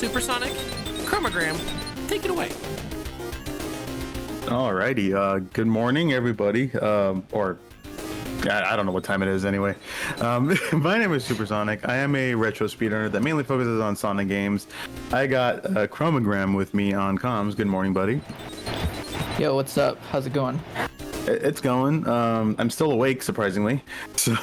Supersonic, Chromogram, take it away. Alrighty, good morning, everybody. Or I don't know what time it is anyway. My name is Supersonic. I am a retro speedrunner that mainly focuses on Sonic games. I got Chromogram with me on comms. Good morning, buddy. Yo, what's up? How's it going? It's going. I'm still awake, surprisingly. So,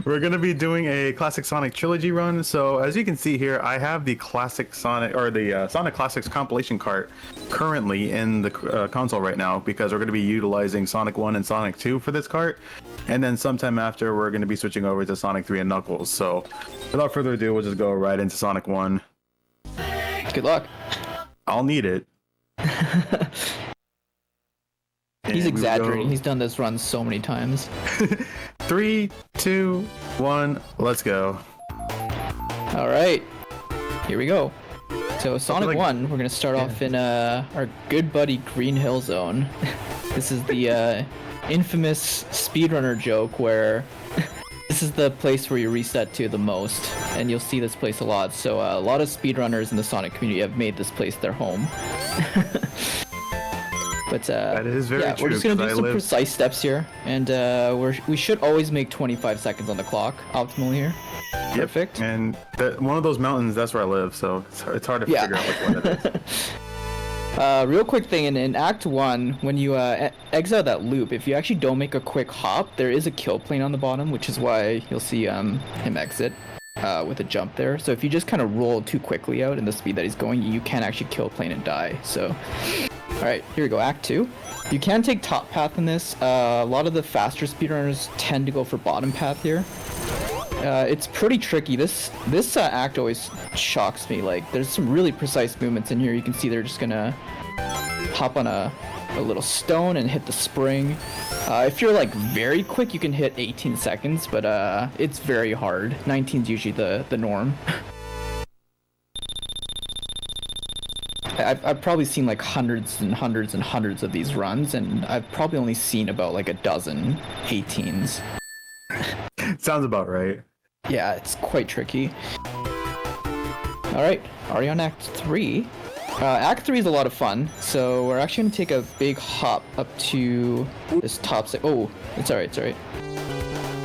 we're going to be doing a Classic Sonic Trilogy run. So, as you can see here, I have the Classic Sonic, or the Sonic Classics compilation cart currently in the console right now, because we're going to be utilizing Sonic 1 and Sonic 2 for this cart. And then sometime after, we're going to be switching over to Sonic 3 and Knuckles. So, without further ado, we'll just go right into Sonic 1. Good luck. I'll need it. He's exaggerating. He's done this run so many times. 3, 2, 1, let's go. All right, here we go. So Sonic 1, we're gonna start off in our good buddy Green Hill Zone. This is the infamous speedrunner joke where this is the place where you reset to the most, and you'll see this place a lot. So a lot of speedrunners in the Sonic community have made this place their home. But that is very true. We're just gonna do some precise steps here, and we should always make 25 seconds on the clock optimally here. Yep. Perfect. And one of those mountains, that's where I live, so it's hard to figure out which one it is. Real quick thing, in Act 1, when you exit out that loop, if you actually don't make a quick hop, there is a kill plane on the bottom, which is why you'll see him exit with a jump there. So if you just kind of roll too quickly out in the speed that he's going, you can actually kill plane and die. So, alright, here we go, Act 2. You can take top path in this. A lot of the faster speedrunners tend to go for bottom path here. It's pretty tricky. This act always shocks me. Like, there's some really precise movements in here. You can see they're just gonna hop on a little stone and hit the spring. If you're like very quick, you can hit 18 seconds, but it's very hard. 19 is usually the norm. I've probably seen like hundreds and hundreds and hundreds of these runs, and I've probably only seen about like a dozen 18s. Sounds about right. Yeah, it's quite tricky. Alright, already on Act 3. Act 3 is a lot of fun, so we're actually going to take a big hop up to this top side. Oh, it's alright,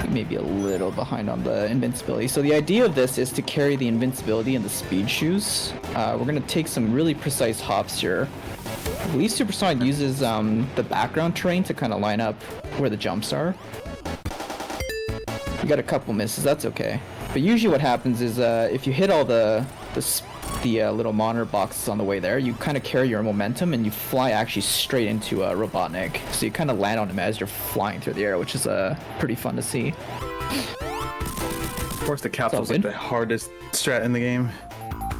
Maybe a little behind on the invincibility. So the idea of this is to carry the invincibility and the speed shoes. We're going to take some really precise hops here. I believe Supersonic uses the background terrain to kind of line up where the jumps are. You got a couple misses, that's okay. But usually what happens is if you hit all the little monitor boxes on the way there, you kind of carry your momentum and you fly actually straight into Robotnik. So you kind of land on him as you're flying through the air, which is pretty fun to see. Of course, the capsule's like the hardest strat in the game.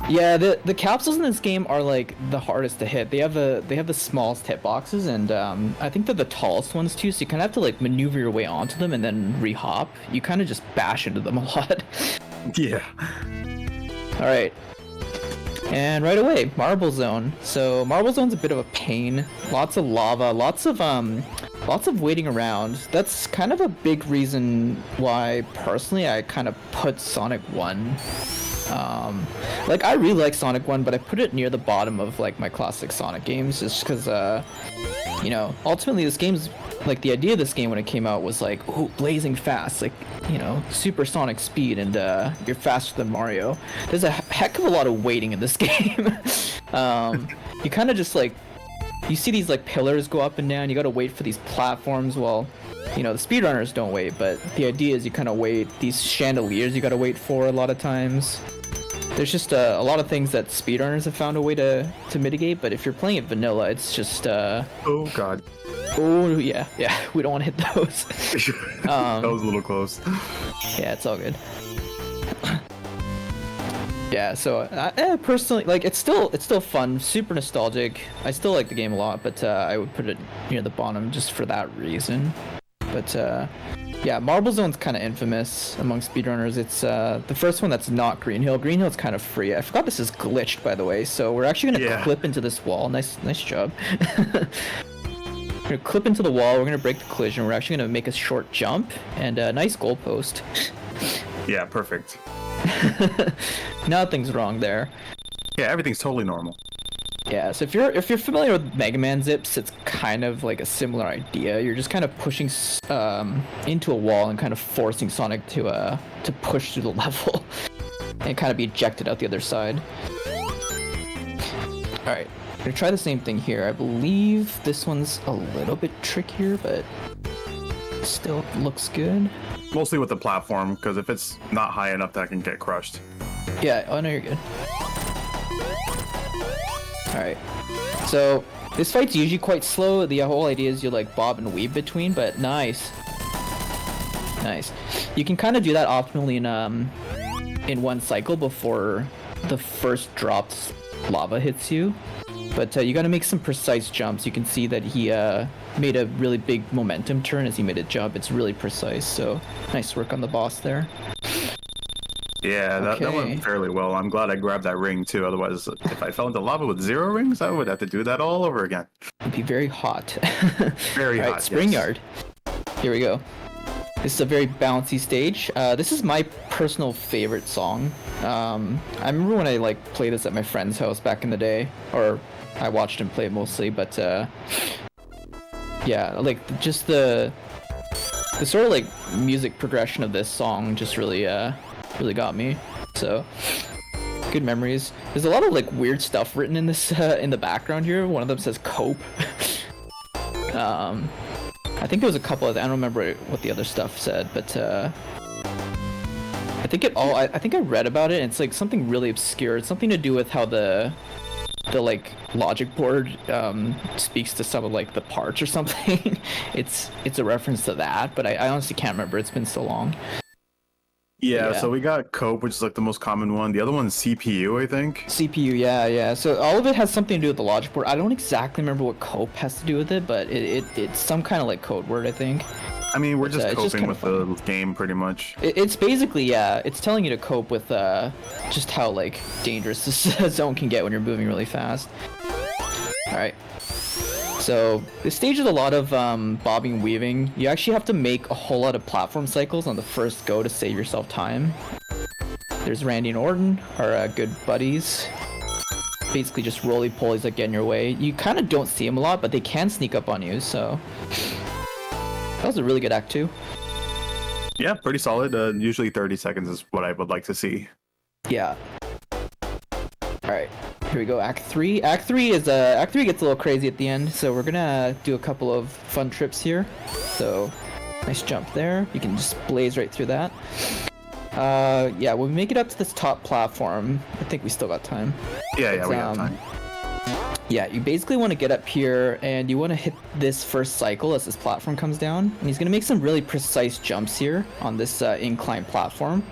Yeah, the capsules in this game are like the hardest to hit. They have the smallest hitboxes, and I think they're the tallest ones too. So you kind of have to like maneuver your way onto them and then re-hop. You kind of just bash into them a lot. Yeah. All right. And right away, Marble Zone. So Marble Zone's a bit of a pain. Lots of lava, lots of waiting around. That's kind of a big reason why personally I kind of put Sonic 1. Like, I really like Sonic 1, but I put it near the bottom of like my classic Sonic games just because you know, ultimately this game's like, the idea of this game when it came out was like, oh, blazing fast, like, you know, supersonic speed, and you're faster than Mario. There's a heck of a lot of waiting in this game. You kind of just like, you see these like pillars go up and down, you gotta wait for these platforms. Well, you know, the speedrunners don't wait, but the idea is you kind of wait. These chandeliers you gotta wait for a lot of times. There's just a lot of things that speedrunners have found a way to mitigate, but if you're playing it vanilla, it's just oh god. Oh yeah, we don't want to hit those. That was a little close. Yeah, it's all good. Yeah, so personally, like, it's still fun, super nostalgic. I still like the game a lot, but I would put it near the bottom just for that reason. But yeah, Marble Zone's kind of infamous among speedrunners. It's the first one that's not Green Hill. Green Hill's kind of free. I forgot this is glitched, by the way. So we're actually gonna clip into this wall. Nice job. We're gonna clip into the wall. We're gonna break the collision. We're actually gonna make a short jump and a nice goalpost. Yeah, perfect. Nothing's wrong there. Yeah, everything's totally normal. Yeah, so if you're familiar with Mega Man zips, it's kind of like a similar idea. You're just kind of pushing into a wall and kind of forcing Sonic to push through the level and kind of be ejected out the other side. All right, I'm gonna try the same thing here. I believe this one's a little bit trickier, but still looks good. Mostly with the platform, because if it's not high enough, that can get crushed. Yeah, oh no, you're good. Alright, so this fight's usually quite slow. The whole idea is you like bob and weave between, but nice. Nice. You can kind of do that optimally in one cycle before the first dropped lava hits you. But you gotta make some precise jumps. You can see that he made a really big momentum turn as he made a jump. It's really precise, so nice work on the boss there. Yeah, that went fairly well. I'm glad I grabbed that ring too. Otherwise, if I fell into lava with 0 rings, I would have to do that all over again. It'd be very hot. Very hot. Spring yes. Yard. Here we go. This is a very bouncy stage. This is my personal favorite song. I remember when I like played this at my friend's house back in the day, or I watched him play it mostly. But yeah, like just the sort of like music progression of this song just really got me. So good memories. There's a lot of like weird stuff written in this in the background here. One of them says cope. I think there was a couple of, I don't remember what the other stuff said, but I think I think I read about it, and it's like something really obscure. It's something to do with how the like logic board speaks to some of like the parts or something. It's a reference to that, but I honestly can't remember. It's been so long. Yeah, so we got cope, which is like the most common one. The other one's CPU, I think. CPU, yeah. So all of it has something to do with the logic board. I don't exactly remember what cope has to do with it, but it's some kind of like code word, I think. I mean, we're just coping with fun. the game, pretty much. It's basically, yeah, it's telling you to cope with just how like dangerous this zone can get when you're moving really fast. All right. So this stage is a lot of bobbing and weaving. You actually have to make a whole lot of platform cycles on the first go to save yourself time. There's Randy and Orton, our good buddies. Basically just roly-polies that get in your way. You kind of don't see them a lot, but they can sneak up on you, so... That was a really good act too. Yeah, pretty solid. Usually 30 seconds is what I would like to see. Yeah. Alright. Here we go, Act 3. Act 3 gets a little crazy at the end, so we're gonna do a couple of fun trips here. So, nice jump there. You can just blaze right through that. Yeah, when we make it up to this top platform, I think we still got time. Yeah, we have time. Yeah, you basically want to get up here, and you want to hit this first cycle as this platform comes down. And he's gonna make some really precise jumps here on this incline platform.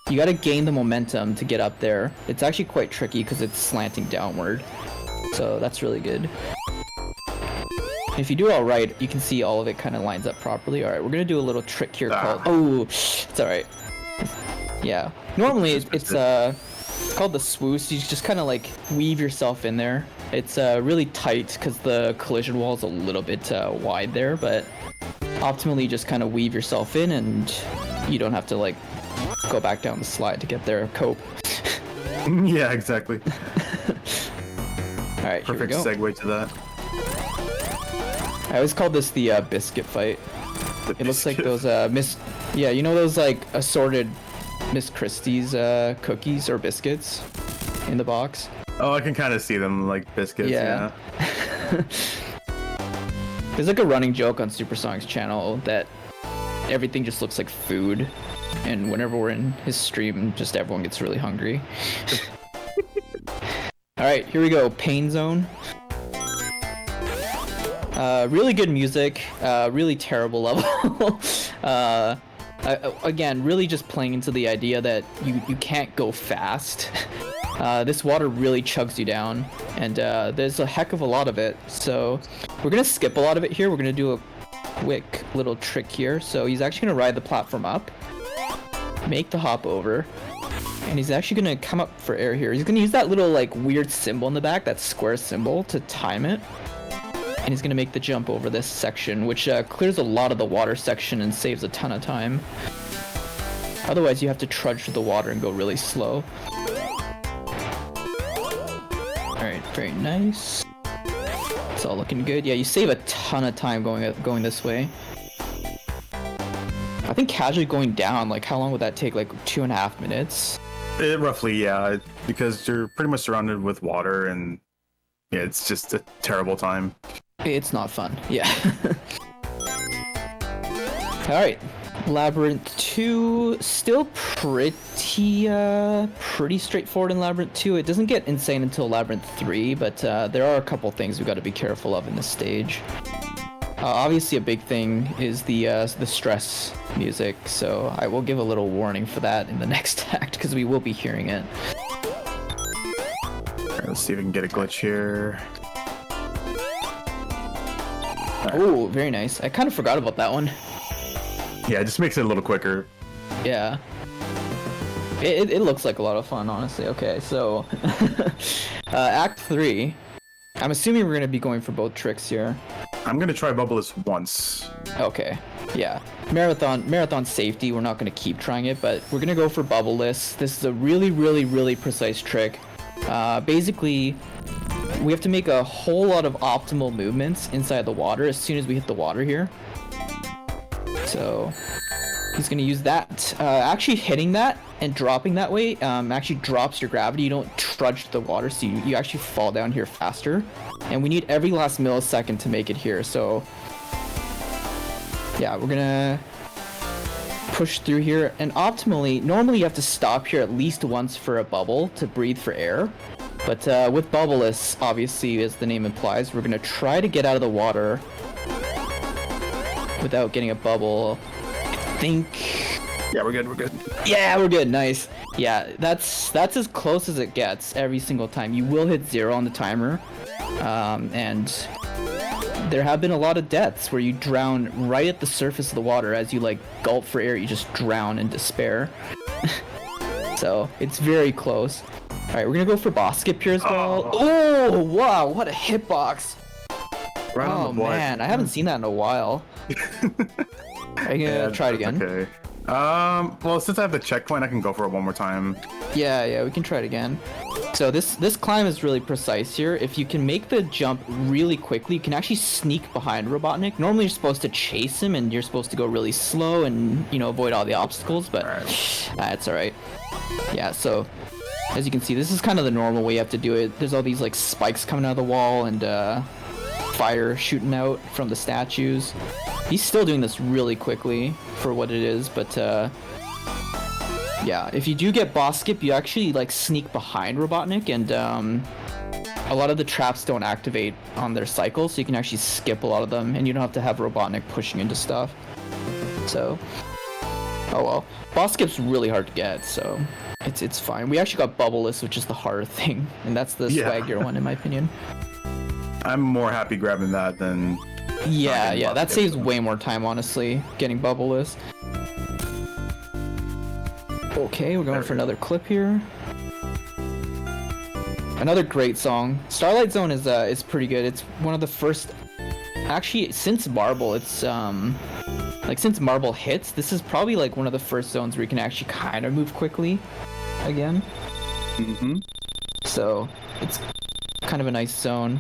You gotta gain the momentum to get up there. It's actually quite tricky because it's slanting downward. So that's really good. If you do it all right, you can see all of it kind of lines up properly. All right, we're gonna do a little trick here called... Oh, it's all right. Yeah, normally it's called the swoosh. You just kind of like weave yourself in there. It's really tight because the collision wall is a little bit wide there, but optimally you just kind of weave yourself in and you don't have to like go back down the slide to get there. Cope. Yeah, exactly. All right, perfect segue to that. I always call this the biscuit fight. It looks like those yeah, you know those like assorted Miss Christie's cookies or biscuits in the box? Oh, I can kind of see them like biscuits. Yeah. There's like a running joke on Supersonic's channel that everything just looks like food, and whenever we're in his stream, just everyone gets really hungry. All right, here we go. Pain Zone. Really good music. Really terrible level. Again, really just playing into the idea that you can't go fast. This water really chugs you down, and there's a heck of a lot of it. So we're gonna skip a lot of it here. We're gonna do a quick little trick here. So he's actually gonna ride the platform up, make the hop over, and he's actually gonna come up for air here. He's gonna use that little like weird symbol in the back, that square symbol, to time it. And he's gonna make the jump over this section, which clears a lot of the water section and saves a ton of time. Otherwise, you have to trudge through the water and go really slow. Alright, very nice. It's all looking good. Yeah, you save a ton of time going this way. I think casually going down, like how long would that take? Like 2.5 minutes? Roughly, yeah, because you're pretty much surrounded with water, and yeah, it's just a terrible time. It's not fun, yeah. Alright, Labyrinth 2, still pretty straightforward in Labyrinth 2. It doesn't get insane until Labyrinth 3, but there are a couple things we've got to be careful of in this stage. Obviously a big thing is the stress music, so I will give a little warning for that in the next act, because we will be hearing it. Alright, let's see if we can get a glitch here. Oh, very nice. I kind of forgot about that one. Yeah, it just makes it a little quicker. Yeah. It looks like a lot of fun, honestly. Okay, so Act 3. I'm assuming we're going to be going for both tricks here. I'm going to try Bubbleless once. Okay, yeah. Marathon safety, we're not going to keep trying it, but we're going to go for Bubbleless. This is a really precise trick. Basically, we have to make a whole lot of optimal movements inside the water as soon as we hit the water here. So he's going to use that. Actually hitting that and dropping that way actually drops your gravity. You don't trudge to the water, so you actually fall down here faster. And we need every last millisecond to make it here, so yeah, we're gonna push through here. And optimally, normally you have to stop here at least once for a bubble to breathe for air. But with Bubbleless, obviously, as the name implies, we're gonna try to get out of the water without getting a bubble. I think... Yeah, we're good. Yeah, we're good. Nice. Yeah, that's as close as it gets every single time. You will hit 0 on the timer. And there have been a lot of deaths where you drown right at the surface of the water. As you like gulp for air, you just drown in despair. So it's very close. All right, we're gonna go for boss skip here as well. Oh wow, what a hitbox! Right on the board. Man, I haven't seen that in a while. Are you gonna try it again? Okay. Well, since I have the checkpoint, I can go for it one more time. Yeah, we can try it again. So this climb is really precise here. If you can make the jump really quickly, you can actually sneak behind Robotnik. Normally you're supposed to chase him and you're supposed to go really slow and, you know, avoid all the obstacles, but that's alright. Yeah, so as you can see, this is kind of the normal way you have to do it. There's all these like spikes coming out of the wall and fire shooting out from the statues. He's still doing this really quickly for what it is, but yeah, if you do get boss skip, you actually like sneak behind Robotnik, and a lot of the traps don't activate on their cycle, so you can actually skip a lot of them, and you don't have to have Robotnik pushing into stuff. So, oh well. Boss skip's really hard to get, so it's fine. We actually got Bubbleless, which is the hard thing, and that's the swaggier one in my opinion. I'm more happy grabbing that than... Yeah, that saves way more time, honestly, getting Bubbleless. Okay, we're going for another clip here. Another great song. Starlight Zone is pretty good. It's one of the first... Actually, since Marble, it's like since Marble hits, this is probably like one of the first zones where you can actually kind of move quickly again. So it's kind of a nice zone.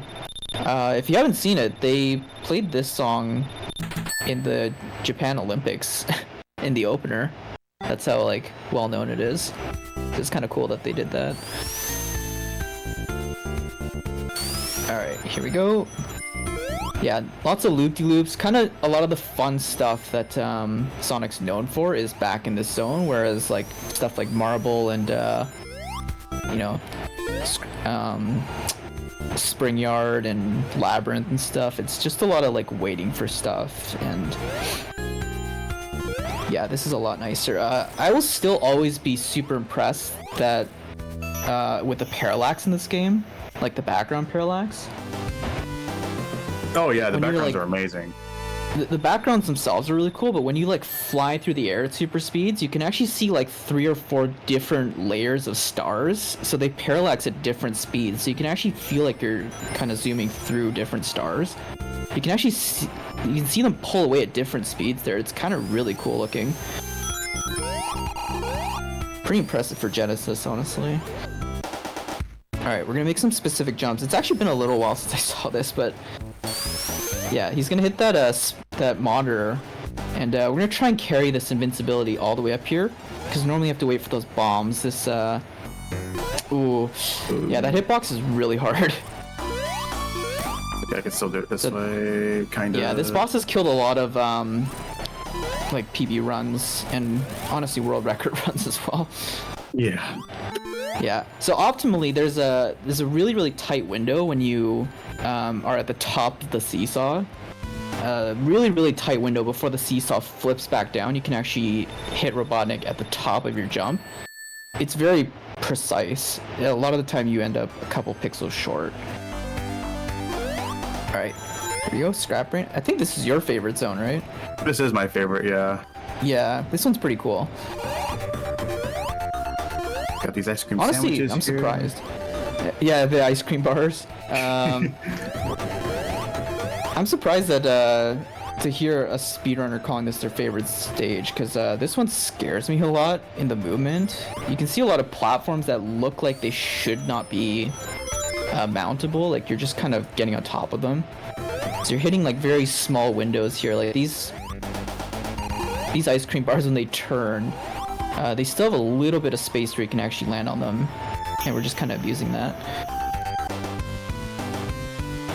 If you haven't seen it, they played this song in the Japan Olympics in the opener. That's how like well known it is. It's kind of cool that they did that. Alright, here we go. Yeah, lots of loop-de-loops. Kind of a lot of the fun stuff that Sonic's known for is back in this zone, whereas like stuff like Marble and you know, Spring Yard and Labyrinth and stuff, it's just a lot of like waiting for stuff, and yeah, this is a lot nicer. I will still always be super impressed that with the parallax in this game, like the background parallax. Oh yeah, the backgrounds are amazing. The backgrounds themselves are really cool, but when you like fly through the air at super speeds, you can actually see like 3 or 4 different layers of stars. So they parallax at different speeds, so you can actually feel like you're kind of zooming through different stars. You can actually see them pull away at different speeds there. It's kind of really cool looking. Pretty impressive for Genesis, honestly. Alright, we're gonna make some specific jumps. It's actually been a little while since I saw this, but yeah, he's gonna hit that monitor, and we're gonna try and carry this invincibility all the way up here, because normally you have to wait for those bombs. This ooh, yeah, that hitbox is really hard. Okay, I can still do it this way, kind of. Yeah, this boss has killed a lot of like PB runs and honestly world record runs as well. Yeah. Yeah. So optimally, there's a really tight window when you are at the top of the seesaw. Really tight window before the seesaw flips back down. You can actually hit Robotnik at the top of your jump. It's very precise. A lot of the time you end up a couple pixels short. Alright, here we go, Scrap Brain. I think this is your favorite zone, right? This is my favorite, yeah. Yeah, this one's pretty cool. Got these ice cream Honestly, sandwiches I'm here. surprised. Yeah, the ice cream bars. I'm surprised that to hear a speedrunner calling this their favorite stage, because this one scares me a lot in the movement. You can see a lot of platforms that look like they should not be mountable, like you're just kind of getting on top of them. So you're hitting like very small windows here, like these ice cream bars when they turn, they still have a little bit of space where you can actually land on them, and we're just kind of abusing that.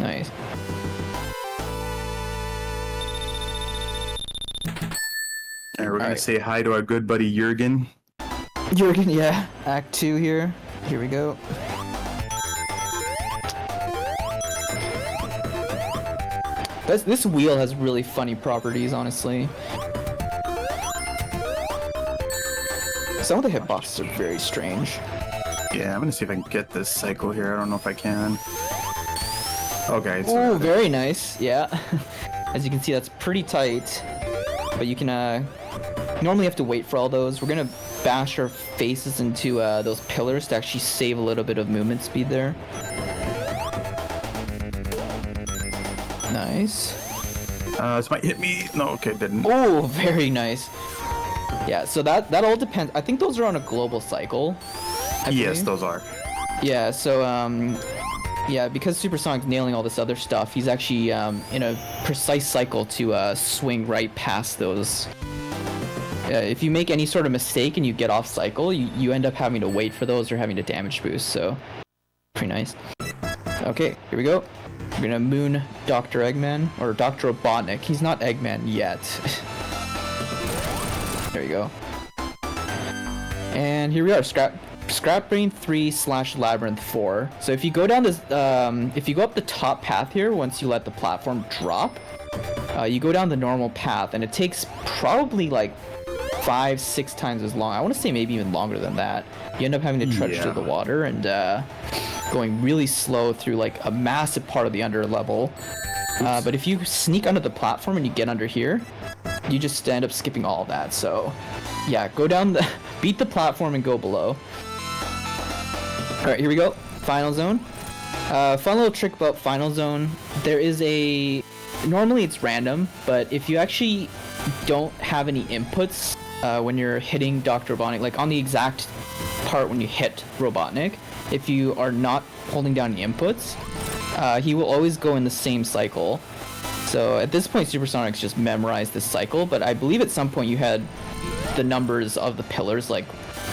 Nice. And we're gonna say hi to our good buddy Jurgen. Jurgen, yeah. Act 2 here. Here we go. This wheel has really funny properties, honestly. Some of the hitboxes are very strange. Yeah, I'm gonna see if I can get this cycle here. I don't know if I can. Okay. It's Oh, very nice. Yeah. As you can see, that's pretty tight. But you can normally have to wait for all those. We're gonna bash our faces into those pillars to actually save a little bit of movement speed there. Nice. This might hit me. No, okay, it didn't. Oh, very nice. Yeah, so that all depends. I think those are on a global cycle. Yes, those are. Yeah, so yeah, because Supersonic's nailing all this other stuff, he's actually in a precise cycle to swing right past those. If you make any sort of mistake and you get off cycle, you end up having to wait for those or having to damage boost, so pretty nice. Okay, here we go. We're gonna moon Dr. Eggman, or Dr. Robotnik. He's not Eggman yet. There you go. And here we are, Scrap Brain 3/Labyrinth 4. So if you go down this, if you go up the top path here, once you let the platform drop, you go down the normal path, and it takes probably like 5-6 times as long. I want to say maybe even longer than that. You end up having to trudge through the water and going really slow through like a massive part of the under level. But if you sneak under the platform and you get under here, you just end up skipping all of that. So yeah, go down beat the platform and go below. Alright, here we go. Final zone. Fun little trick about Final Zone. There is normally it's random, but if you actually don't have any inputs when you're hitting Dr. Robotnik, like on the exact part when you hit Robotnik, if you are not holding down the inputs, he will always go in the same cycle. So at this point, Supersonic's just memorized this cycle, but I believe at some point you had the numbers of the pillars like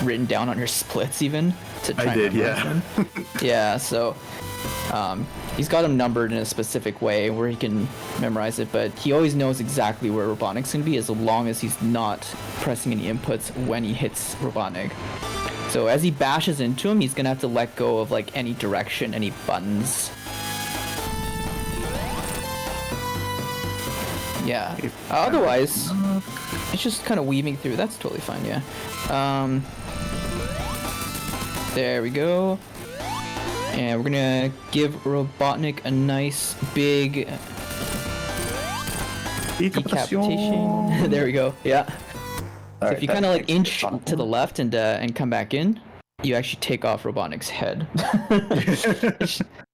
written down on your splits even to try and memorize them. Yeah, so he's got them numbered in a specific way where he can memorize it, but he always knows exactly where Robotnik's gonna be as long as he's not pressing any inputs when he hits Robotnik. So as he bashes into him, he's gonna have to let go of like any direction, any buttons. Yeah. Otherwise, it's just kind of weaving through. That's totally fine. Yeah. There we go. And we're gonna give Robotnik a nice big decapitation. There we go. Yeah. So if you kind of like inch to the left and come back in, you actually take off Robotnik's head.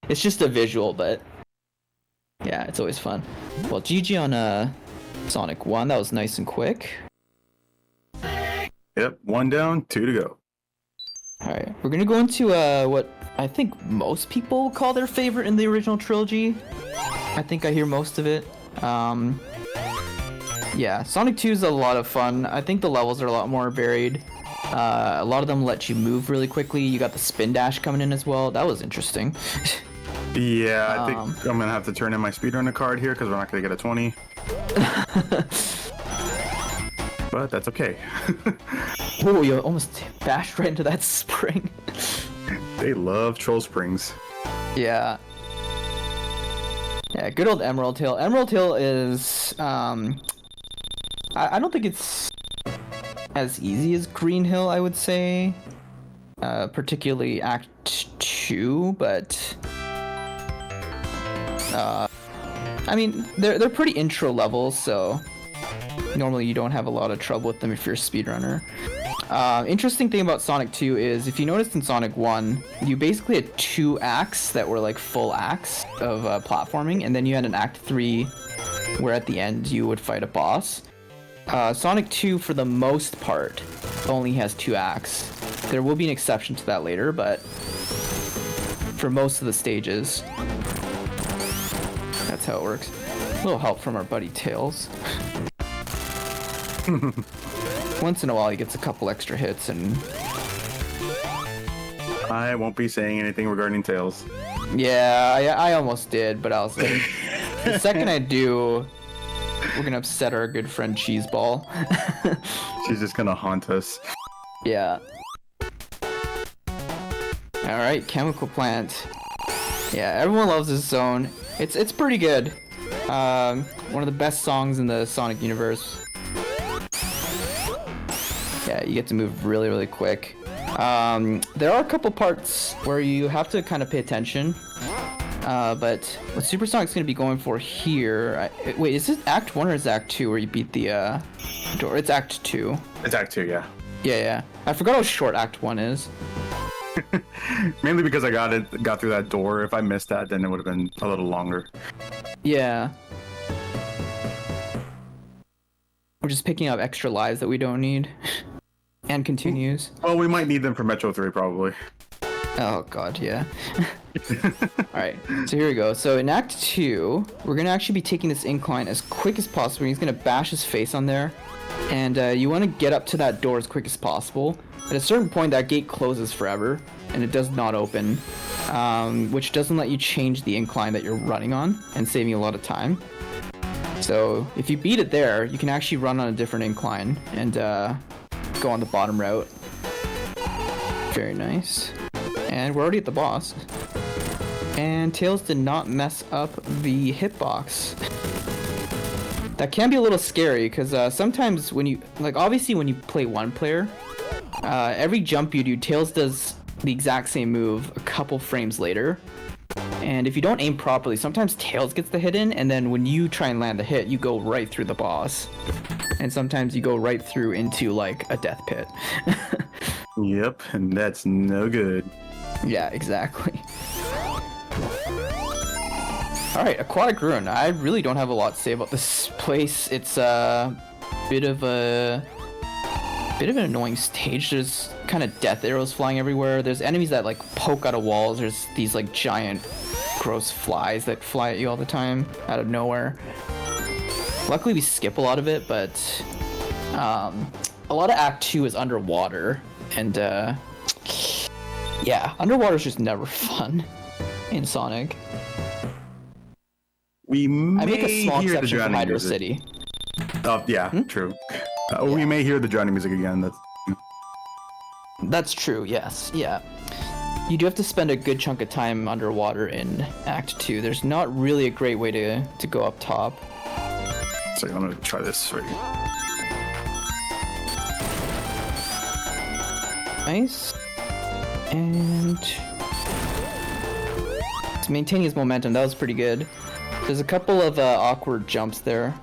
It's just a visual, but yeah, it's always fun. Well, GG on Sonic 1. That was nice and quick. Yep, 1 down, 2 to go. Alright, we're gonna go into what I think most people call their favorite in the original trilogy. I think I hear most of it. Yeah, Sonic 2 is a lot of fun. I think the levels are a lot more varied. A lot of them let you move really quickly. You got the spin dash coming in as well. That was interesting. Yeah, I think I'm gonna have to turn in my speedrunner card here because we're not gonna get a 20. But that's okay. Oh, you almost bashed right into that spring. They love troll springs. Yeah. Yeah, good old Emerald Tail. Emerald Tail is, I don't think it's as easy as Green Hill, I would say. Particularly Act 2, but... I mean, they're pretty intro levels, so... Normally you don't have a lot of trouble with them if you're a speedrunner. Interesting thing about Sonic 2 is, if you noticed in Sonic 1, you basically had 2 acts that were like full acts of platforming, and then you had an Act 3 where at the end you would fight a boss. Sonic 2, for the most part, only has 2 acts. There will be an exception to that later, but for most of the stages, that's how it works. A little help from our buddy Tails. Once in a while he gets a couple extra hits and... I won't be saying anything regarding Tails. Yeah, I almost did, but I was like, the second I do, we're gonna upset our good friend Cheeseball. She's just gonna haunt us. Yeah. Alright, Chemical Plant. Yeah, everyone loves this zone. It's pretty good. One of the best songs in the Sonic universe. Yeah, you get to move really, really quick. There are a couple parts where you have to kind of pay attention. But what Supersonic's going to be going for here... wait, is this Act 1 or is it Act 2 where you beat the door? It's Act 2. It's Act 2, yeah. Yeah. I forgot how short Act 1 is. Mainly because I got through that door. If I missed that, then it would have been a little longer. Yeah. We're just picking up extra lives that we don't need. And continues. Well, we might need them for Metro 3, probably. Oh god, yeah. Alright, so here we go. So in Act 2, we're going to actually be taking this incline as quick as possible. He's going to bash his face on there. And you want to get up to that door as quick as possible. At a certain point, that gate closes forever, and it does not open. Which doesn't let you change the incline that you're running on, and saving a lot of time. So if you beat it there, you can actually run on a different incline, and go on the bottom route. Very nice. And we're already at the boss. And Tails did not mess up the hitbox. That can be a little scary, because sometimes when you... Like, obviously when you play one player, every jump you do, Tails does the exact same move a couple frames later. And if you don't aim properly, sometimes Tails gets the hit in, and then when you try and land the hit, you go right through the boss. And sometimes you go right through into, like, a death pit. Yep, and that's no good. Yeah, exactly. Alright, Aquatic Ruin. I really don't have a lot to say about this place. It's a bit of an annoying stage. There's kind of death arrows flying everywhere. There's enemies that like poke out of walls. There's these like giant gross flies that fly at you all the time out of nowhere. Luckily we skip a lot of it, but a lot of Act 2 is underwater, and yeah, underwater is just never fun in Sonic. We may I make a small hear the exception for drowning Hydro music. City. Yeah, true. We may hear the drowning music again. That's true, yes, yeah. You do have to spend a good chunk of time underwater in Act 2. There's not really a great way to go up top. So I'm gonna try this right here. Nice. And... It's maintaining his momentum. That was pretty good. There's a couple of awkward jumps there.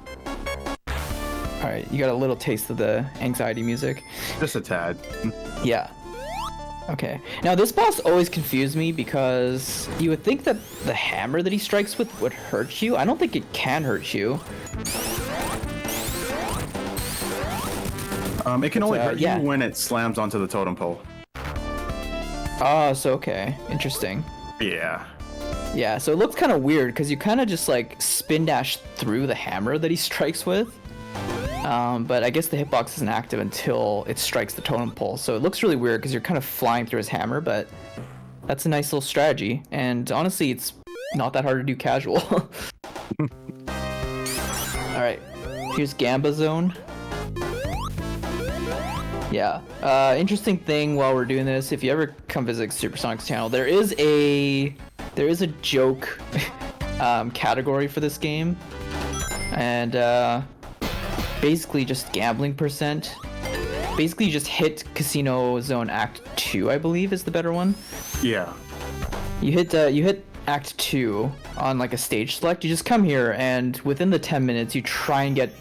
Alright, you got a little taste of the anxiety music. Just a tad. Yeah. Okay. Now this boss always confused me because you would think that the hammer that he strikes with would hurt you. I don't think it can hurt you. It can only hurt yeah. you when it slams onto the totem pole. Oh, so okay, interesting. Yeah. Yeah, so it looks kind of weird because you kind of just like spin dash through the hammer that he strikes with. But I guess the hitbox isn't active until it strikes the totem pole. So it looks really weird because you're kind of flying through his hammer, but that's a nice little strategy. And honestly, it's not that hard to do casual. Alright, here's Gamba Zone. Yeah, interesting thing while we're doing this, if you ever come visit Supersonic's channel, there is a joke category for this game. And basically just gambling percent. Basically you just hit Casino Zone Act 2, I believe is the better one. Yeah. You hit Act 2 on like a stage select. You just come here and within the 10 minutes you try and get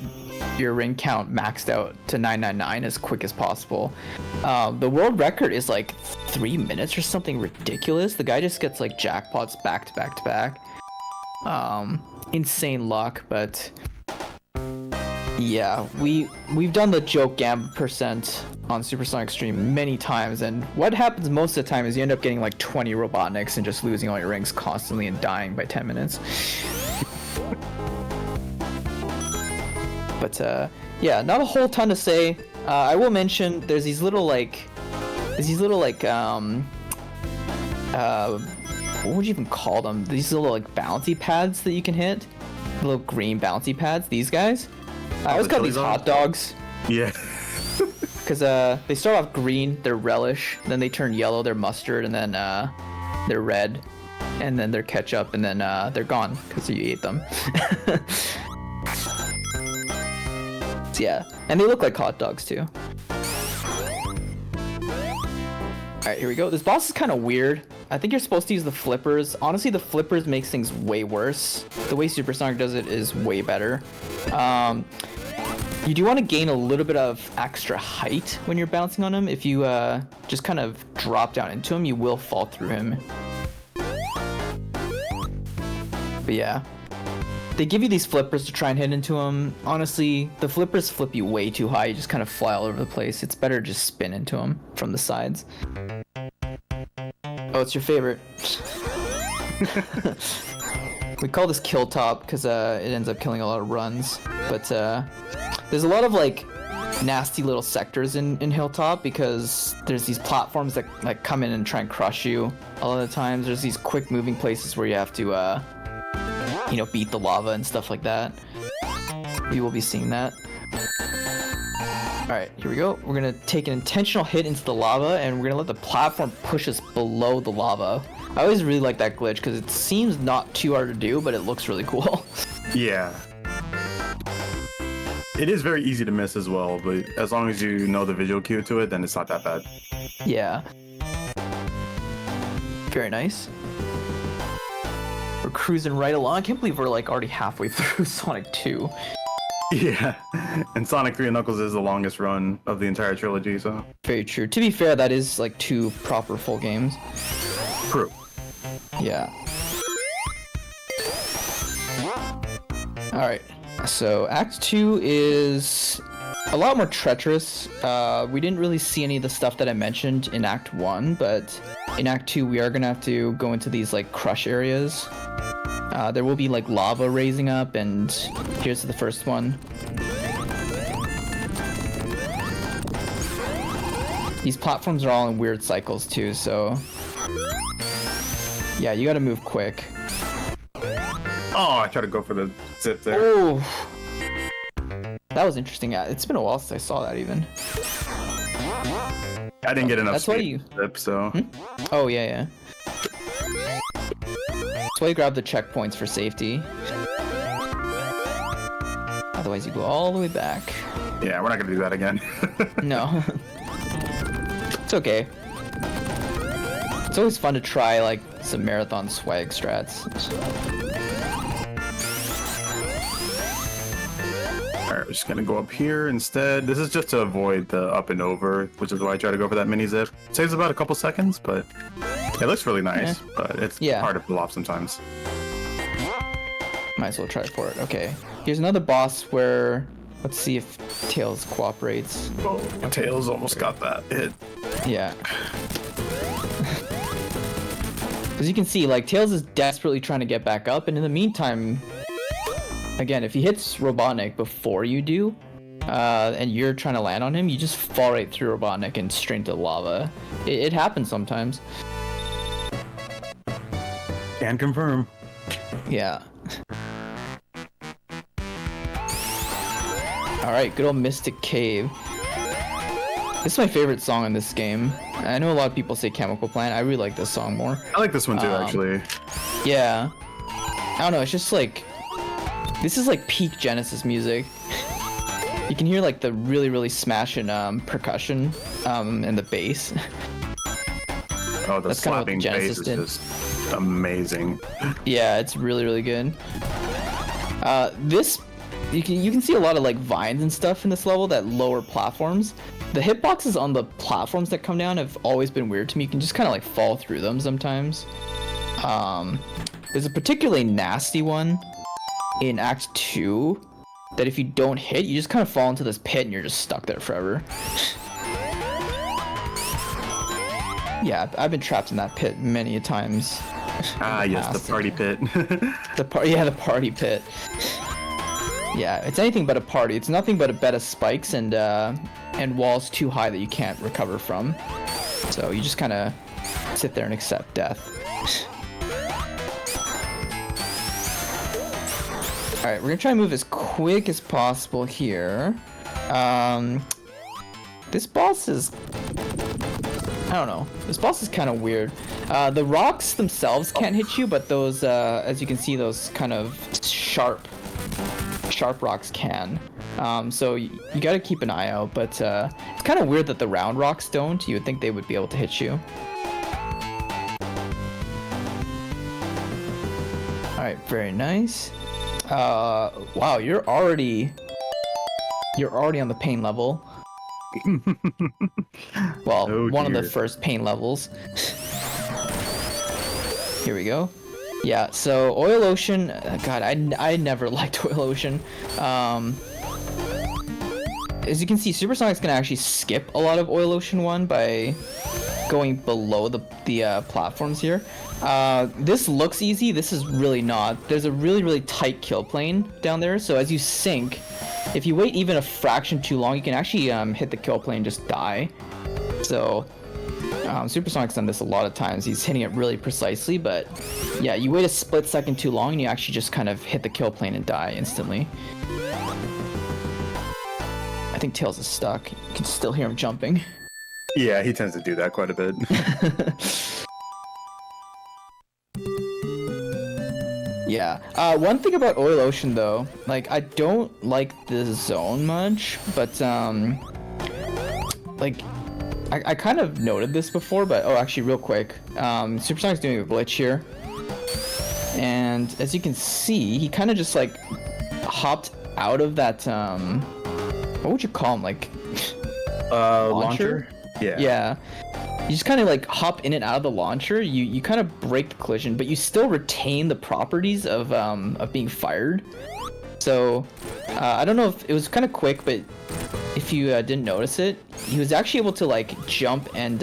your ring count maxed out to 999 as quick as possible. The world record is like 3 minutes or something ridiculous. The guy just gets like jackpots back to back to back. Insane luck, but yeah, we've done the joke gambling percent on Supersonic Stream many times, and what happens most of the time is you end up getting like 20 Robotniks and just losing all your rings constantly and dying by 10 minutes. But yeah, not a whole ton to say. I will mention there's these little like what would you even call them? These little like bouncy pads that you can hit. Little green bouncy pads. These guys. I always call these hot dogs. Yeah. Because they start off green, they're relish, then they turn yellow, they're mustard, and then they're red, and then they're ketchup, and then they're gone because you ate them. So, yeah, and they look like hot dogs too. Alright, here we go. This boss is kind of weird. I think you're supposed to use the flippers. Honestly, the flippers makes things way worse. The way Supersonic does it is way better. You do want to gain a little bit of extra height when you're bouncing on him. If you just kind of drop down into him, you will fall through him. But yeah. They give you these flippers to try and hit into him. Honestly, the flippers flip you way too high. You just kind of fly all over the place. It's better to just spin into him from the sides. Oh, it's your favorite. We call this kill top because it ends up killing a lot of runs. But there's a lot of like nasty little sectors in Hilltop because there's these platforms that like come in and try and crush you. A lot of the times there's these quick moving places where you have to you know, beat the lava and stuff like that. We will be seeing that. Alright, here we go. We're gonna take an intentional hit into the lava and we're gonna let the platform push us below the lava. I always really like that glitch because it seems not too hard to do, but it looks really cool. Yeah. It is very easy to miss as well, but as long as you know the visual cue to it, then it's not that bad. Yeah. Very nice. We're cruising right along. I can't believe we're like already halfway through Sonic 2. Yeah, and Sonic 3 and Knuckles is the longest run of the entire trilogy, so. Very true. To be fair, that is like 2 proper full games. True. Yeah. Alright, so Act 2 is a lot more treacherous. We didn't really see any of the stuff that I mentioned in Act 1, but in Act 2 we are gonna have to go into these like crush areas. There will be like lava raising up, and here's the first one. These platforms are all in weird cycles too, so yeah, you gotta move quick. Oh, I tried to go for the zip there. Oh, that was interesting. Yeah, it's been a while since I saw that even. I didn't get enough That's why speed you... zip, so. Oh, yeah, yeah. That's why you grab the checkpoints for safety. Otherwise, you go all the way back. Yeah, we're not gonna do that again. No. It's okay. It's always fun to try, like, some marathon swag strats. Alright, we're just gonna go up here instead. This is just to avoid the up and over, which is why I try to go for that mini zip. It saves about a couple seconds, but it looks really nice, but it's hard to pull off sometimes. Might as well try for it. Okay. Here's another boss where... Let's see if Tails cooperates. Oh, Tails almost got that hit. Yeah. As you can see, like, Tails is desperately trying to get back up, and in the meantime, again, if he hits Robotnik before you do, and you're trying to land on him, you just fall right through Robotnik and straight into the lava. It happens sometimes. Can confirm. Yeah. Alright, good old Mystic Cave. This is my favorite song in this game. I know a lot of people say Chemical Plant. I really like this song more. I like this one too, actually. Yeah. I don't know, it's just like... This is like peak Genesis music. You can hear like the really, really smashing percussion and the bass. Oh, the slapping bass is just amazing. Yeah, it's really, really good. This... You can see a lot of like vines and stuff in this level that lower platforms. The hitboxes on the platforms that come down have always been weird to me. You can just kind of like fall through them sometimes. There's a particularly nasty one in Act 2 that if you don't hit, you just kind of fall into this pit and you're just stuck there forever. Yeah, I've been trapped in that pit many a times. Ah, yes, the party pit. the party pit. Yeah, it's anything but a party. It's nothing but a bed of spikes and walls too high that you can't recover from. So you just kind of sit there and accept death. Alright, we're gonna try and move as quick as possible here. This boss is... I don't know. This boss is kind of weird. The rocks themselves can't hit you, but those, as you can see, those kind of sharp rocks can. So you gotta keep an eye out, but it's kind of weird that the round rocks don't. You would think they would be able to hit you. Alright, very nice. Wow, you're already on the pain level. Well, oh, one of the first pain levels. Here we go. Yeah, so Oil Ocean, God, I never liked Oil Ocean. As you can see, Supersonic's gonna actually skip a lot of Oil Ocean 1 by going below the platforms here. This looks easy, this is really not. There's a really, really tight kill plane down there, so as you sink, if you wait even a fraction too long, you can actually hit the kill plane and just die. So... Supersonic's done this a lot of times. He's hitting it really precisely, but yeah, you wait a split second too long and you actually just kind of hit the kill plane and die instantly. I think Tails is stuck. You can still hear him jumping. Yeah, he tends to do that quite a bit. Yeah. One thing about Oil Ocean though, like I don't like this zone much, but like I kind of noted this before, but oh, actually, real quick, Supersonic's doing a glitch here, and as you can see, he kind of just like hopped out of that. What would you call him? Like launcher? Yeah. Yeah. You just kind of like hop in and out of the launcher. You kind of break the collision, but you still retain the properties of being fired. So I don't know if it was kind of quick, but if you didn't notice it, he was actually able to like jump and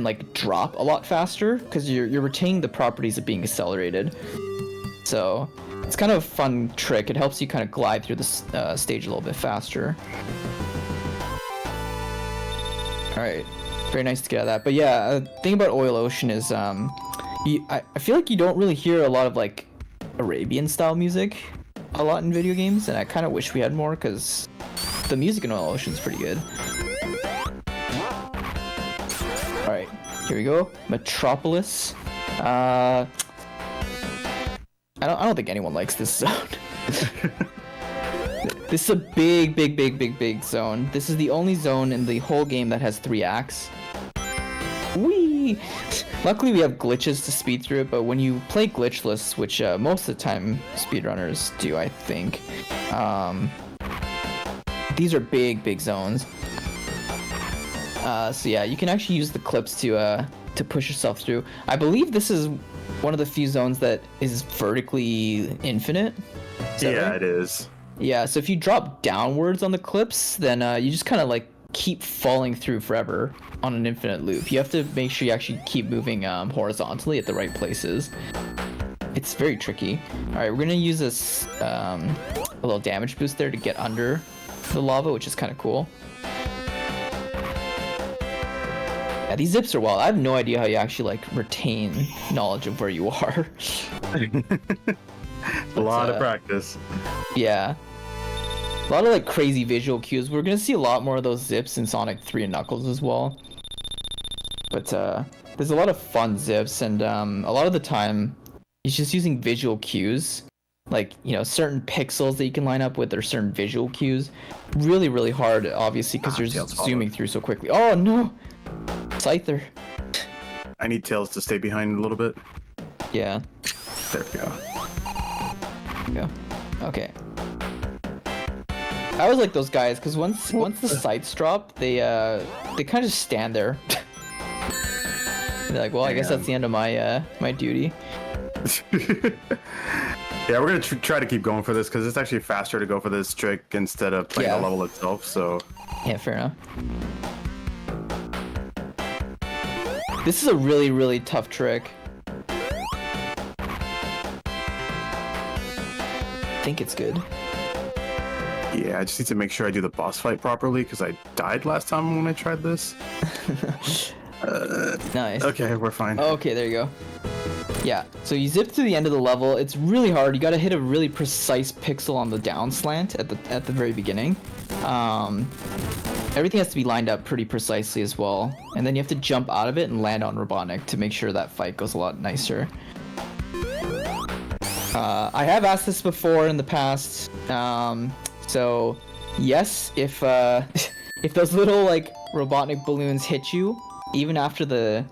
like drop a lot faster because you're retaining the properties of being accelerated. So it's kind of a fun trick. It helps you kind of glide through the stage a little bit faster. All right, very nice to get out of that. But yeah, the thing about Oil Ocean is I feel like you don't really hear a lot of like Arabian style music a lot in video games, and I kind of wish we had more because the music in Oil Ocean is pretty good. Alright, here we go. Metropolis. I don't think anyone likes this zone. This is a big zone. This is the only zone in the whole game that has 3 acts. Whee! Luckily we have glitches to speed through it, but when you play glitchless, which most of the time speedrunners do, I think, these are big zones. So yeah, you can actually use the clips to push yourself through. I believe this is one of the few zones that is vertically infinite. Is that right? It is. Yeah, so if you drop downwards on the clips, then you just kind of like keep falling through forever on an infinite loop. You have to make sure you actually keep moving horizontally at the right places. It's very tricky. All right, we're gonna use this a little damage boost there to get under the lava, which is kind of cool. Yeah, these zips are wild. I have no idea how you actually like retain knowledge of where you are. A lot of practice. Yeah. A lot of like crazy visual cues. We're gonna see a lot more of those zips in Sonic 3 and Knuckles as well. But there's a lot of fun zips, and a lot of the time it's just using visual cues. Like, you know, certain pixels that you can line up with or certain visual cues. Really, really hard, obviously, because you're zooming through so quickly. Oh no! Scyther. I need Tails to stay behind a little bit. Yeah. There we go. Go. Okay. I always like those guys because once the sights drop, they kind of just stand there. They're like, well, I guess that's the end of my my duty. Yeah, we're gonna try to keep going for this because it's actually faster to go for this trick instead of playing the level itself. So. Yeah, fair enough. This is a really, really tough trick. I think it's good. Yeah, I just need to make sure I do the boss fight properly because I died last time when I tried this. Nice. Okay, we're fine. Okay, there you go. Yeah, so you zip to the end of the level. It's really hard. You gotta hit a really precise pixel on the down slant at the very beginning. Everything has to be lined up pretty precisely as well. And then you have to jump out of it and land on Robotnik to make sure that fight goes a lot nicer. I have asked this before in the past. So yes, if if those little like Robotnik balloons hit you, even after the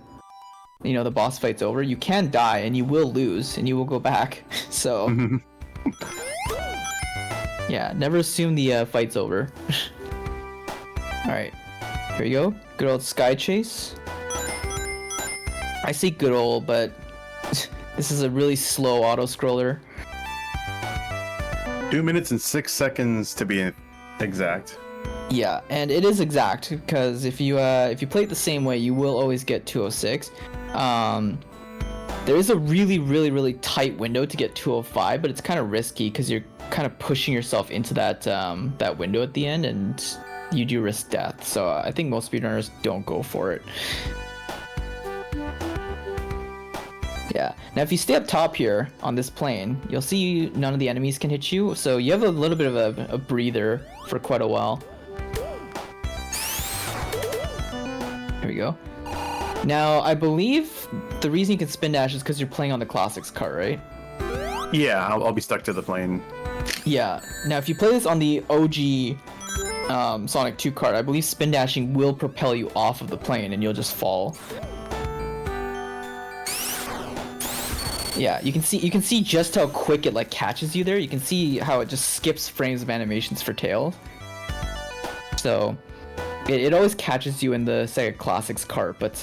the boss fight's over, you can die and you will lose and you will go back. So yeah, never assume the fight's over. Alright, here we go. Good old Sky Chase. I say good old, but this is a really slow auto-scroller. 2 minutes and 6 seconds to be exact. Yeah, and it is exact because if you play it the same way, you will always get 206. There is a really, really, really tight window to get 205, but it's kind of risky because you're kind of pushing yourself into that that window at the end, and you do risk death. So I think most speedrunners don't go for it. Yeah. Now, if you stay up top here on this plane, you'll see none of the enemies can hit you, so you have a little bit of a breather for quite a while. Here we go. Now, I believe the reason you can spin dash is because you're playing on the Classics cart, right? Yeah, I'll be stuck to the plane. Yeah. Now, if you play this on the OG Sonic 2 cart, I believe spin dashing will propel you off of the plane and you'll just fall. Yeah, you can see just how quick it like catches you there. You can see how it just skips frames of animations for Tails. So it always catches you in the Sega Classics cart, but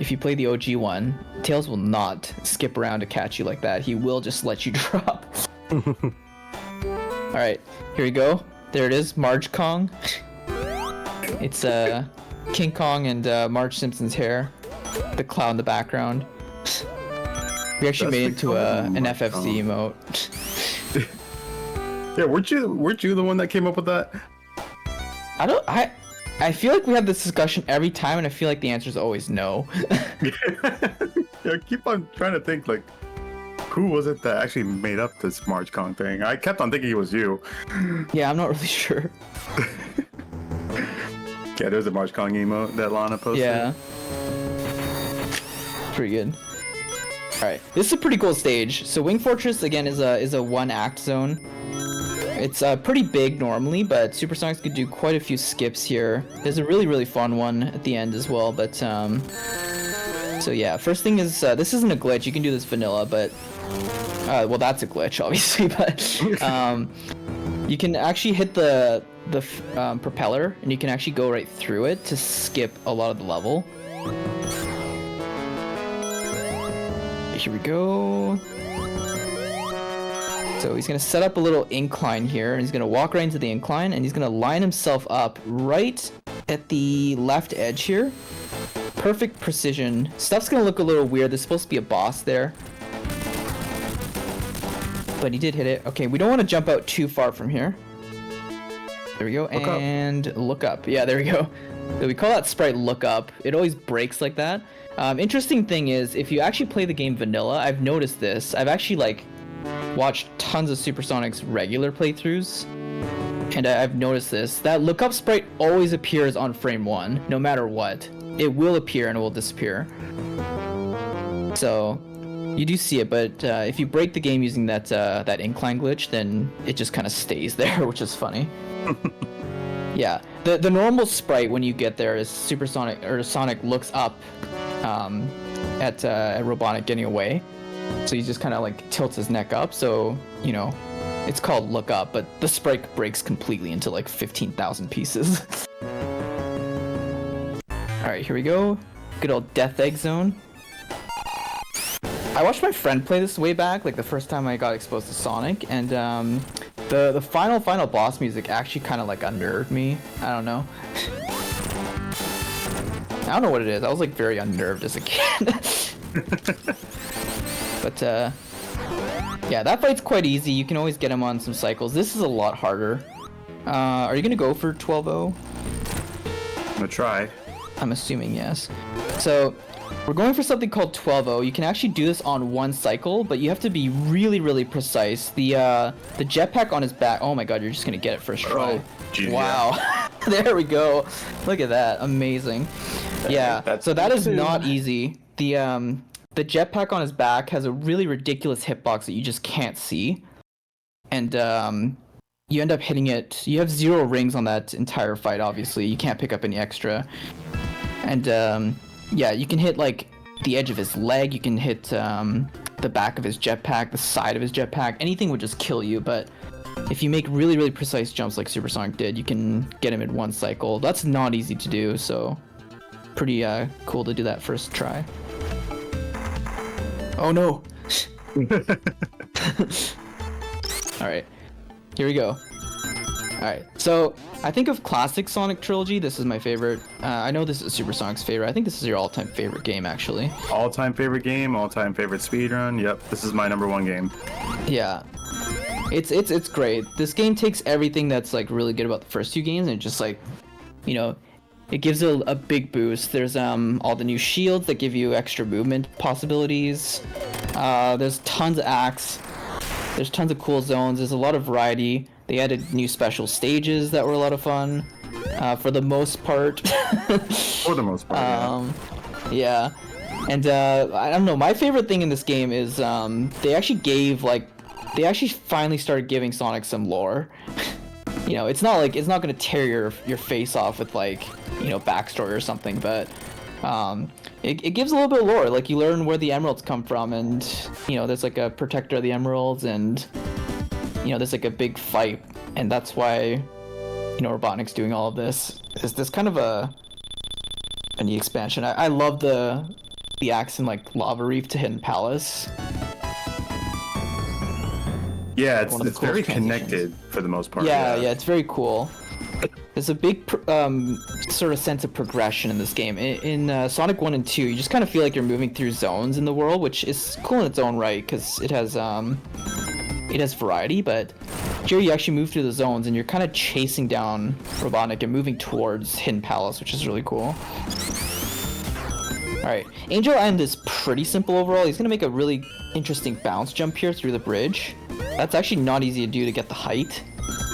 if you play the OG one, Tails will not skip around to catch you like that. He will just let you drop. Alright, here we go. There it is, Marge Kong. It's King Kong and Marge Simpson's hair. The cloud in the background. We actually made it into an FFC emote. Yeah, weren't you the one that came up with that? I feel like we have this discussion every time, and I feel like the answer is always no. Yeah, I keep on trying to think like, who was it that actually made up this Marge Kong thing? I kept on thinking it was you. Yeah, I'm not really sure. Yeah, there's a Marge Kong emote that Lana posted. Yeah. Pretty good. Alright, this is a pretty cool stage. So Wing Fortress, again, is a one-act zone. It's pretty big normally, but Supersonics could do quite a few skips here. There's a really, really fun one at the end as well, but so yeah, first thing is, this isn't a glitch, you can do this vanilla, but well, that's a glitch, obviously, but you can actually hit the propeller, and you can actually go right through it to skip a lot of the level. Here we go. So he's gonna set up a little incline here, and he's gonna walk right into the incline, and he's gonna line himself up right at the left edge here. Perfect precision. Stuff's gonna look a little weird. There's supposed to be a boss there. But he did hit it. Okay, we don't want to jump out too far from here. There we go. Look up. Yeah, there we go. So we call that sprite look up. It always breaks like that. Interesting thing is, if you actually play the game vanilla, I've noticed this. I've actually like watched tons of Supersonic's regular playthroughs, and I've noticed this. That look up sprite always appears on frame 1, no matter what. It will appear and it will disappear. So you do see it, but if you break the game using that that incline glitch, then it just kind of stays there, which is funny. Yeah, the normal sprite when you get there is Supersonic, or Sonic looks up at Robotnik getting away. So he just kind of like tilts his neck up, so, you know, it's called look up, but the sprite breaks completely into like 15,000 pieces. Alright, here we go. Good old Death Egg Zone. I watched my friend play this way back, like the first time I got exposed to Sonic, and the final boss music actually kind of like unnerved me. I don't know. I don't know what it is. I was like very unnerved as a kid. But yeah, that fight's quite easy. You can always get him on some cycles. This is a lot harder. Are you gonna go for 12-0? I'm gonna try. I'm assuming yes. So we're going for something called 12-0. You can actually do this on one cycle, but you have to be really, really precise. The jetpack on his back. Oh my god, you're just gonna get it first try. Geez, wow. Yeah. There we go. Look at that. Amazing. Yeah. So that is not easy. The jetpack on his back has a really ridiculous hitbox that you just can't see. And you end up hitting it. You have 0 rings on that entire fight, obviously. You can't pick up any extra. And yeah, you can hit like the edge of his leg, you can hit the back of his jetpack, the side of his jetpack. Anything would just kill you, but if you make really, really precise jumps like Supersonic did, you can get him in one cycle. That's not easy to do, so pretty cool to do that first try. Oh no! Alright, here we go. Alright, so I think of classic Sonic Trilogy, this is my favorite. I know this is Supersonic's favorite. I think this is your all-time favorite game, actually. All-time favorite game, all-time favorite speedrun. Yep, this is my #1 game. Yeah. It's great. This game takes everything that's like really good about the first 2 games and just like, you know, it gives it a big boost. There's all the new shields that give you extra movement possibilities. There's tons of acts. There's tons of cool zones. There's a lot of variety. They added new special stages that were a lot of fun. For the most part. For the most part, yeah. And I don't know. My favorite thing in this game is they actually finally started giving Sonic some lore. You know, it's not gonna tear your face off with like, you know, backstory or something, but it gives a little bit of lore. Like you learn where the emeralds come from, and you know, there's like a protector of the emeralds, and you know, there's like a big fight, and that's why, you know, Robotnik's doing all of this. Is this kind of a neat expansion? I love the acts in like Lava Reef to Hidden Palace. Yeah, it's very connected for the most part. Yeah, it's very cool. There's a big sort of sense of progression in this game. In Sonic 1 and 2, you just kind of feel like you're moving through zones in the world, which is cool in its own right because it has variety. But here you actually move through the zones and you're kind of chasing down Robotnik and moving towards Hidden Palace, which is really cool. Alright, Angel End is pretty simple overall. He's going to make a really interesting bounce jump here through the bridge. That's actually not easy to do to get the height,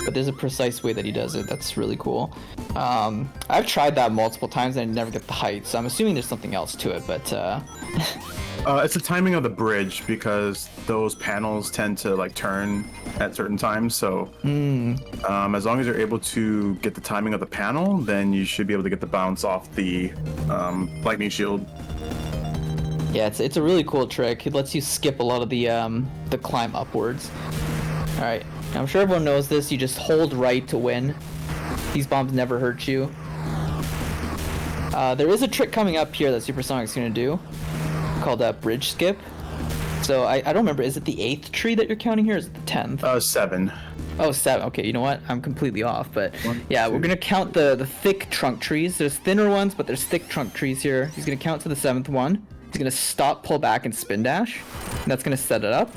but there's a precise way that he does it. That's really cool. I've tried that multiple times and I never get the height, so I'm assuming there's something else to it, but it's the timing of the bridge, because those panels tend to like turn at certain times, so as long as you're able to get the timing of the panel, then you should be able to get the bounce off the lightning shield. Yeah, it's a really cool trick. It lets you skip a lot of the climb upwards. Alright, I'm sure everyone knows this. You just hold right to win. These bombs never hurt you. There is a trick coming up here that Supersonic's going to do, called bridge skip. So I don't remember, is it the 8th tree that you're counting here, or is it the 10th? 7. Oh, 7. Okay, you know what? I'm completely off, but yeah, we're gonna count the thick trunk trees. There's thinner ones, but there's thick trunk trees here. He's gonna count to the 7th one. He's gonna stop, pull back, and spin dash. And that's gonna set it up.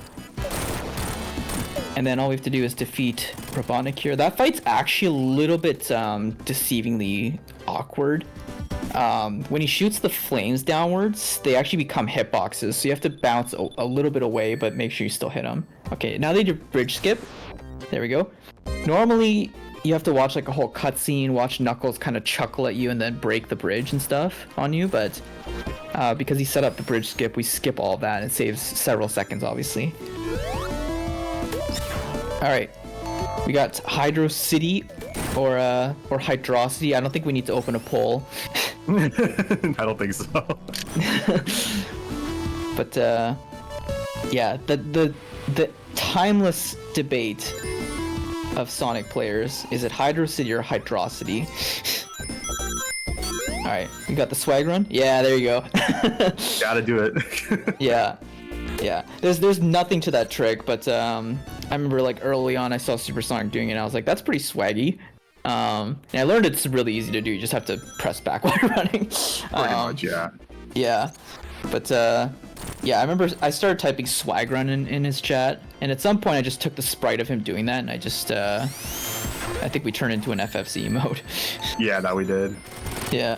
And then all we have to do is defeat Robotnik here. That fight's actually a little bit deceivingly awkward. When he shoots the flames downwards, they actually become hitboxes, so you have to bounce a little bit away, but make sure you still hit them. Okay, now they do bridge skip. There we go. Normally, you have to watch like a whole cutscene, watch Knuckles kind of chuckle at you and then break the bridge and stuff on you, but because he set up the bridge skip, we skip all of that, and it saves several seconds, obviously. Alright, we got Hydro City or Hydrocity. I don't think we need to open a poll. I don't think so. But yeah, the timeless debate of Sonic players, is it Hydro City or Hydrocity? Alright, you got the swag run? Yeah, there you go. Gotta do it. Yeah. There's nothing to that trick, but I remember like early on I saw Supersonic doing it and I was like, that's pretty swaggy. And I learned it's really easy to do. You just have to press back while you're running. Pretty much, yeah. Yeah. But yeah, I remember I started typing swag run in his chat, and at some point I just took the sprite of him doing that and I just I think we turned into an FFC mode. Yeah, that we did. Yeah.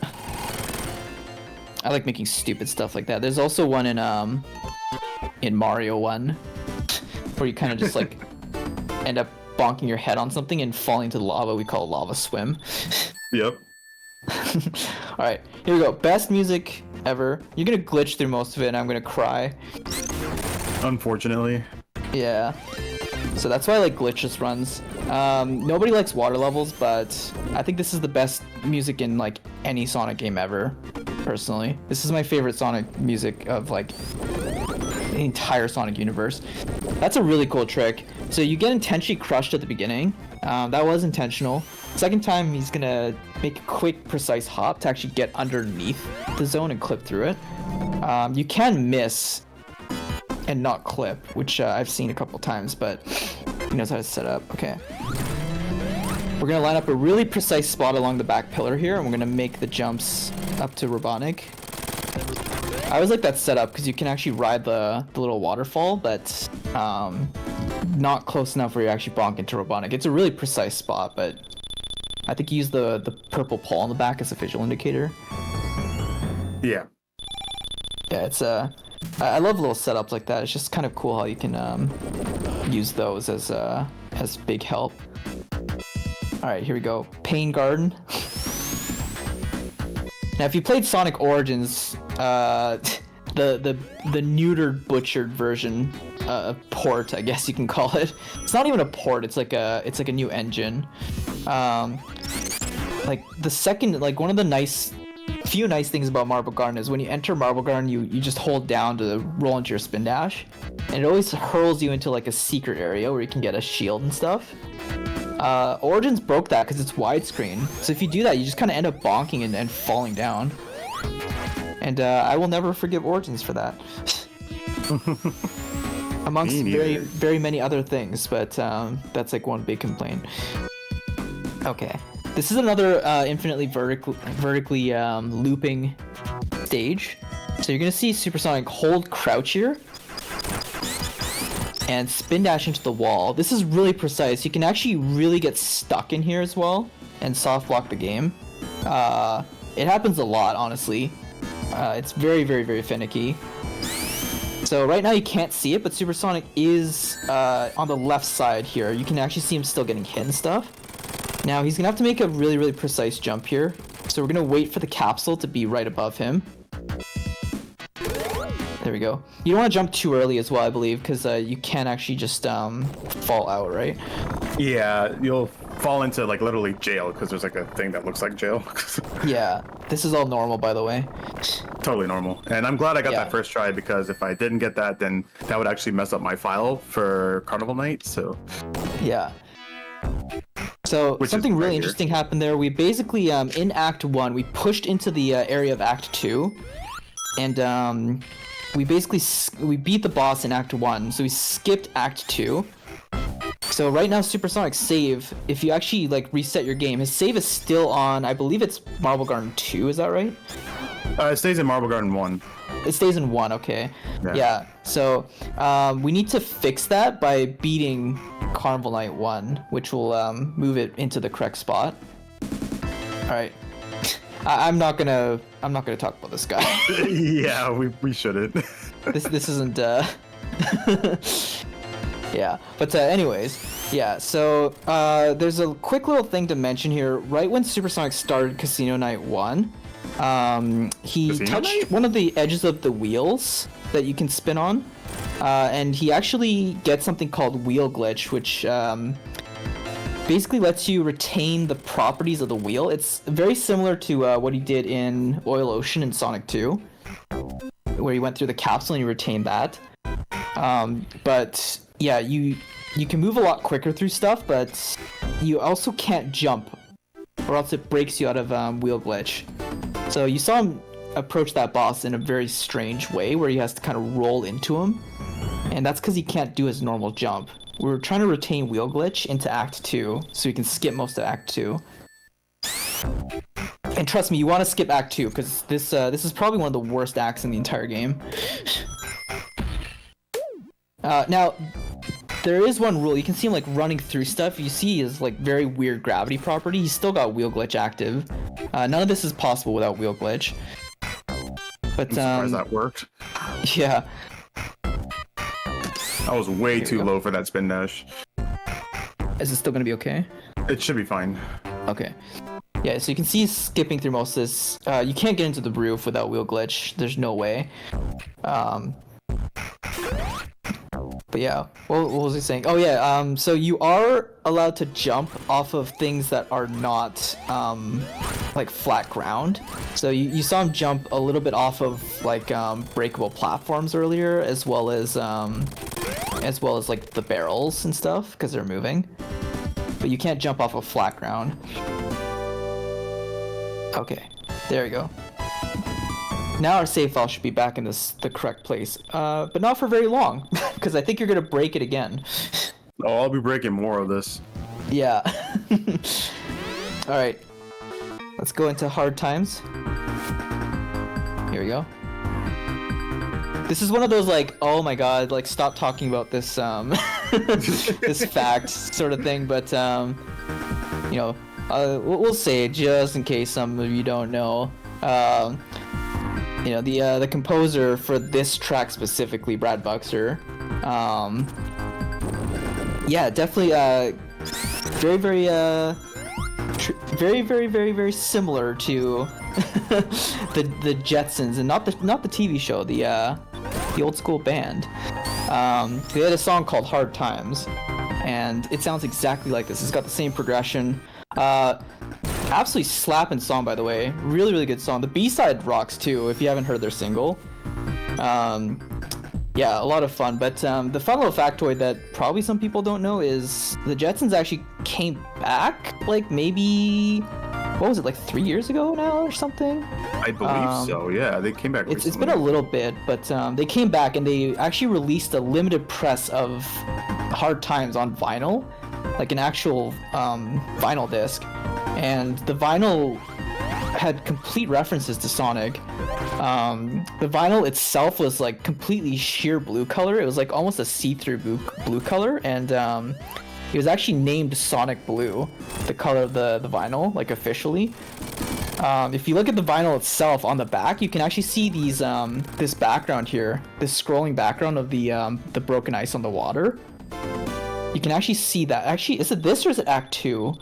I like making stupid stuff like that. There's also one in Mario 1 where you kind of just like end up bonking your head on something and falling to the lava. We call it lava swim. Yep. Alright, here we go. Best music ever. You're gonna glitch through most of it and I'm gonna cry. Unfortunately. Yeah. So that's why I like glitchless runs. Nobody likes water levels, but I think this is the best music in like any Sonic game ever, personally. This is my favorite Sonic music of like the entire Sonic universe. That's a really cool trick. So you get intentionally crushed at the beginning. That was intentional. Second time, he's gonna make a quick, precise hop to actually get underneath the zone and clip through it. You can miss and not clip, which I've seen a couple times, but he knows how to set up. Okay. We're gonna line up a really precise spot along the back pillar here, and we're gonna make the jumps up to Robotnik. I always like that setup because you can actually ride the little waterfall, but not close enough where you actually bonk into Robotnik. It's a really precise spot, but I think you use the purple pole on the back as a visual indicator. Yeah. Yeah, it's I love little setups like that. It's just kind of cool how you can use those as big help. All right, here we go. Pain Garden. Now, if you played Sonic Origins, the neutered, butchered version, port, I guess you can call it. It's not even a port. It's like a new engine. Like the second, like one of the few nice things about Marble Garden is when you enter Marble Garden, you just hold down to roll into your spin dash, and it always hurls you into like a secret area where you can get a shield and stuff. Origins broke that because it's widescreen, so if you do that, you just kind of end up bonking and falling down. And I will never forgive Origins for that. Amongst very many other things, but that's like one big complaint. Okay, this is another infinitely vertically looping stage. So you're gonna see Supersonic hold crouch here and spin dash into the wall. This is really precise. You can actually really get stuck in here as well and soft block the game. It happens a lot, honestly. It's very, very, very finicky. So right now you can't see it, but Supersonic is on the left side here. You can actually see him still getting hit and stuff. Now he's gonna have to make a really, really precise jump here. So we're gonna wait for the capsule to be right above him. There we go. You don't want to jump too early as well, I believe, because you can actually just fall out, right? Yeah, you'll fall into like literally jail because there's like a thing that looks like jail. Yeah, this is all normal, by the way. Totally normal. And I'm glad I got that first try, because if I didn't get that, then that would actually mess up my file for Carnival Night, so... Yeah. So something really interesting happened there. We basically, in Act 1, we pushed into the area of Act 2, and we basically we beat the boss in Act 1, so we skipped Act 2. So right now, Supersonic's save, if you actually like reset your game, his save is still on. I believe it's Marble Garden 2. Is that right? It stays in Marble Garden 1. It stays in 1. Okay. Yeah. Yeah. So we need to fix that by beating Carnival Night 1, which will move it into the correct spot. All right. I'm not gonna talk about this guy. Yeah, we shouldn't. This isn't. Yeah, but anyways, yeah. So there's a quick little thing to mention here. Right when Supersonic started Casino Night 1, he Casino touched Night? one of the edges of the wheels that you can spin on, and he actually gets something called wheel glitch, which basically lets you retain the properties of the wheel. It's very similar to what he did in Oil Ocean in Sonic 2, where he went through the capsule and you retained that. But yeah, you can move a lot quicker through stuff, but you also can't jump, or else it breaks you out of wheel glitch. So you saw him approach that boss in a very strange way, where he has to kind of roll into him, and that's because he can't do his normal jump. We're trying to retain wheel glitch into Act 2, so we can skip most of Act 2. And trust me, you want to skip Act 2, because this is probably one of the worst acts in the entire game. Now, there is one rule. You can see him like running through stuff. You see his like very weird gravity property. He's still got wheel glitch active. None of this is possible without wheel glitch. But I'm surprised that worked. Yeah. I was way too low for that spin dash. Is it still gonna be okay? It should be fine. Okay. Yeah, so you can see he's skipping through most of this. You can't get into the roof without wheel glitch. There's no way. But yeah, what was he saying? Oh yeah, so you are allowed to jump off of things that are not like flat ground. So you saw him jump a little bit off of like breakable platforms earlier, as well as like the barrels and stuff, because they're moving. But you can't jump off of flat ground. Okay, there you go. Now our save file should be back in the correct place, but not for very long, because I think you're gonna break it again. Oh, I'll be breaking more of this. Yeah. All right, let's go into hard times. Here we go. This is one of those like, oh my god, like stop talking about this this fact sort of thing, but you know, we'll say it just in case some of you don't know. You know, the composer for this track specifically, Brad Buxer, yeah, definitely very similar to the Jetsons, and not the TV show, the old school band. They had a song called Hard Times, and it sounds exactly like this. It's got the same progression. Absolutely slapping song, by the way. Really, really good song. The B-side rocks too, if you haven't heard their single. Yeah, a lot of fun. But the fun little factoid that probably some people don't know is the Jetsons actually came back, like maybe, what was it, like 3 years ago now or something? I believe so, yeah. They came back recently. It's been a little bit, but they came back and they actually released a limited press of Hard Times on vinyl, like an actual vinyl disc. And the vinyl had complete references to Sonic. The vinyl itself was like completely sheer blue color. It was like almost a see-through blue color, and it was actually named Sonic Blue, the color of the vinyl, like officially. If you look at the vinyl itself on the back, you can actually see these this background here, this scrolling background of the broken ice on the water. You can actually see that. Actually, is it this or is it Act 2?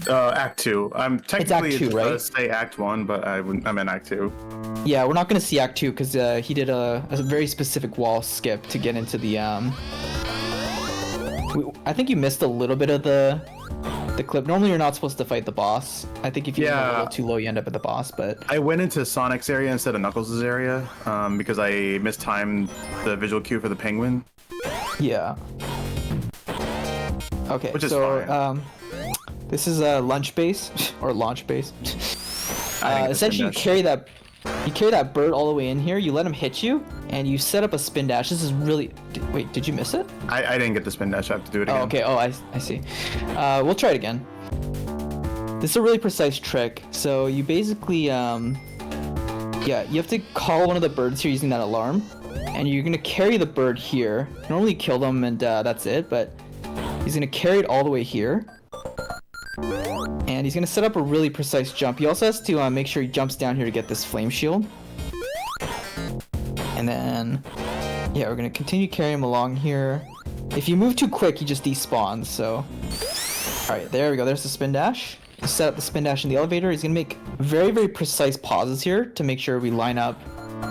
Act 2. Technically Act 2, it right? does say Act 1, but I'm in Act 2. Yeah, we're not gonna see Act 2 because he did a very specific wall skip to get into the I think you missed a little bit of the clip. Normally you're not supposed to fight the boss. I think if you go a little too low, you end up at the boss, but... I went into Sonic's area instead of Knuckles' area, because I mistimed the visual cue for the penguin. Yeah. Okay, Which is so, fine. this is a lunch base, or launch base. Essentially, you carry that bird all the way in here, you let him hit you, and you set up a spin dash. This is really... Wait, did you miss it? I didn't get the spin dash. I have to do it again. Oh, okay. Oh, I see. We'll try it again. This is a really precise trick. So you basically, yeah, you have to call one of the birds here using that alarm, and you're gonna carry the bird here. Normally kill them and that's it, but he's gonna carry it all the way here. And he's gonna set up a really precise jump. He also has to make sure he jumps down here to get this flame shield. And then, yeah, we're gonna continue carrying him along here. If you move too quick, he just despawns, so... Alright, there we go, there's the spin dash. Set up the spin dash in the elevator. He's gonna make very, very precise pauses here to make sure we line up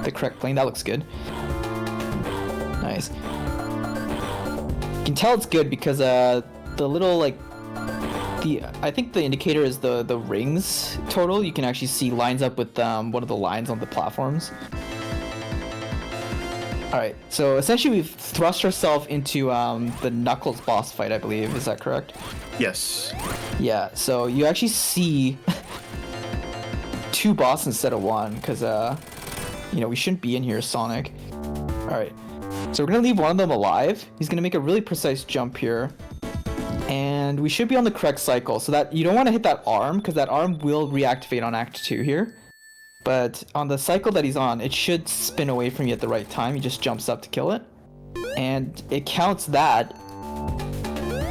the correct plane. That looks good. Nice. You can tell it's good because the little, like, I think the indicator is the rings total. You can actually see lines up with one of the lines on the platforms. Alright, so essentially we've thrust ourselves into the Knuckles boss fight, I believe. Is that correct? Yes. Yeah, so you actually see 2 bosses instead of 1, because, you know, we shouldn't be in here, Sonic. Alright, so we're going to leave one of them alive. He's going to make a really precise jump here. And we should be on the correct cycle, so that you don't want to hit that arm, because that arm will reactivate on Act 2 here. But on the cycle that he's on, it should spin away from you at the right time. He just jumps up to kill it. And it counts that.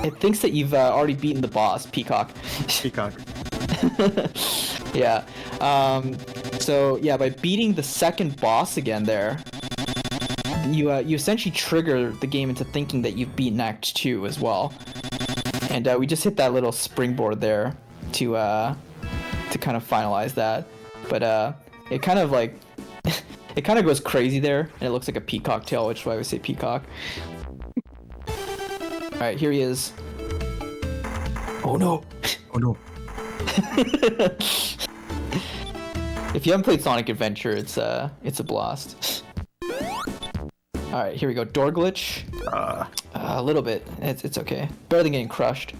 It thinks that you've already beaten the boss, Peacock. Peacock. Yeah. So, yeah, by beating the second boss again there, you essentially trigger the game into thinking that you've beaten Act 2 as well. And we just hit that little springboard there to kind of finalize that. But it kind of like it kind of goes crazy there, and it looks like a peacock tail, which is why we say peacock. All right, here he is. Oh no! Oh no! If you haven't played Sonic Adventure, it's a blast. All right, here we go. Door glitch. A little bit. It's okay. Better than getting crushed.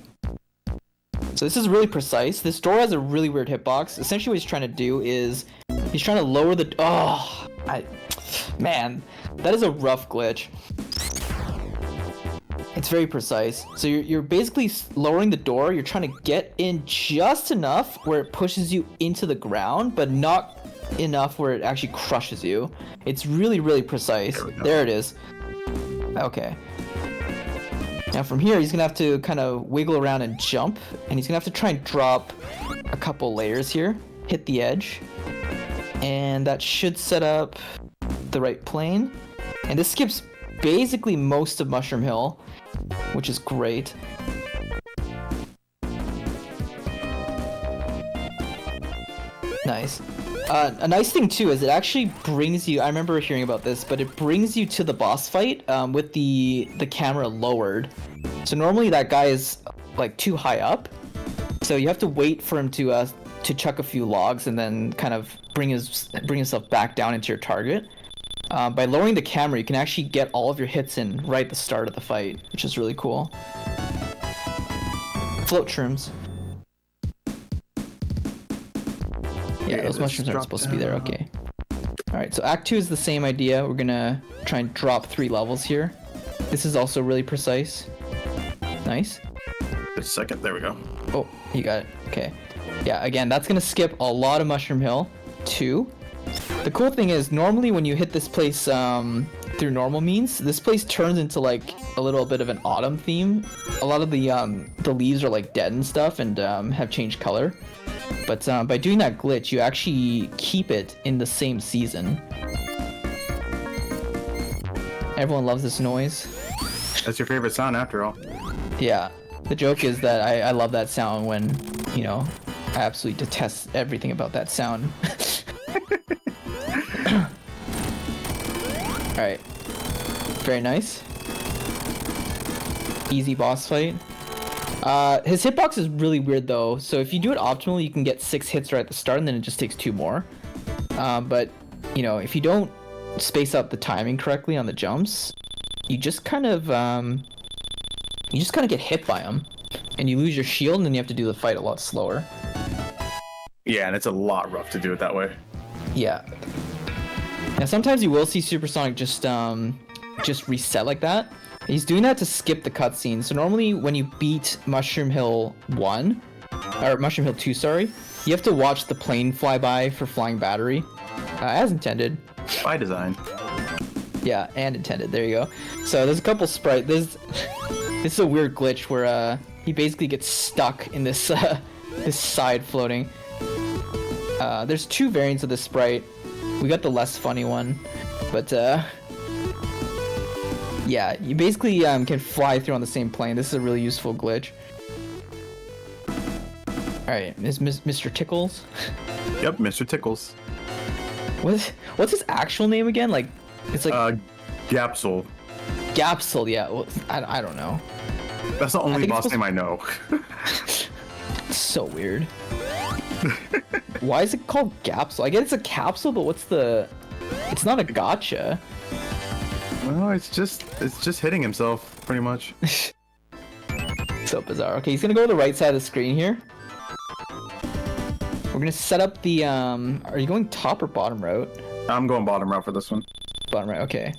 So this is really precise. This door has a really weird hitbox. Essentially what he's trying to do is he's trying to lower the... Oh, man, that is a rough glitch. It's very precise. So you're basically lowering the door. You're trying to get in just enough where it pushes you into the ground, but not enough where it actually crushes you. It's really, really precise. There it is. Okay. Now from here, he's gonna have to kind of wiggle around and jump, and he's gonna have to try and drop a couple layers here, hit the edge, and that should set up the right plane. And this skips basically most of Mushroom Hill, which is great. Nice. A nice thing too is it actually brings you, I remember hearing about this, but it brings you to the boss fight with the camera lowered. So normally that guy is like too high up, so you have to wait for him to chuck a few logs and then kind of bring himself back down into your target. By lowering the camera, you can actually get all of your hits in right at the start of the fight, which is really cool. Float shrooms. Yeah, those mushrooms aren't supposed to be there, okay. Alright, so Act 2 is the same idea. We're gonna try and drop 3 levels here. This is also really precise. Nice. Just a second, there we go. Oh, you got it. Okay. Yeah, again, that's gonna skip a lot of Mushroom Hill, too. The cool thing is, normally when you hit this place through normal means, this place turns into like a little bit of an autumn theme. A lot of the leaves are like dead and stuff and have changed color. But by doing that glitch, you actually keep it in the same season. Everyone loves this noise. That's your favorite sound after all. Yeah. The joke is that I love that sound when, you know, I absolutely detest everything about that sound. Alright. Very nice. Easy boss fight. His hitbox is really weird though, so if you do it optimally, you can get 6 hits right at the start and then it just takes 2 more. But, you know, if you don't space out the timing correctly on the jumps, you just kind of get hit by him. And you lose your shield and then you have to do the fight a lot slower. Yeah, and it's a lot rough to do it that way. Yeah. Now sometimes you will see Supersonic just reset like that. He's doing that to skip the cutscene. So normally when you beat Mushroom Hill 1, or Mushroom Hill 2, sorry, you have to watch the plane fly by for flying battery, as intended. By design. Yeah, and intended. There you go. So there's a couple sprite. This is a weird glitch where he basically gets stuck in this this side floating. There's two variants of this sprite. We got the less funny one, but yeah, you basically can fly through on the same plane. This is a really useful glitch. All right, is Mr. Tickles? Yep, Mr. Tickles. What's his actual name again? Like, it's like Gapsel. Gapsel. Yeah, well, I don't know. That's the only boss name I know. It's so weird. Why is it called Gapsel? I guess it's a capsule, but what's the? It's not a gotcha. No, it's just hitting himself pretty much. So bizarre. Okay, he's gonna go to the right side of the screen here. We're gonna set up the are you going top or bottom route? I'm going bottom route for this one. Bottom route, okay.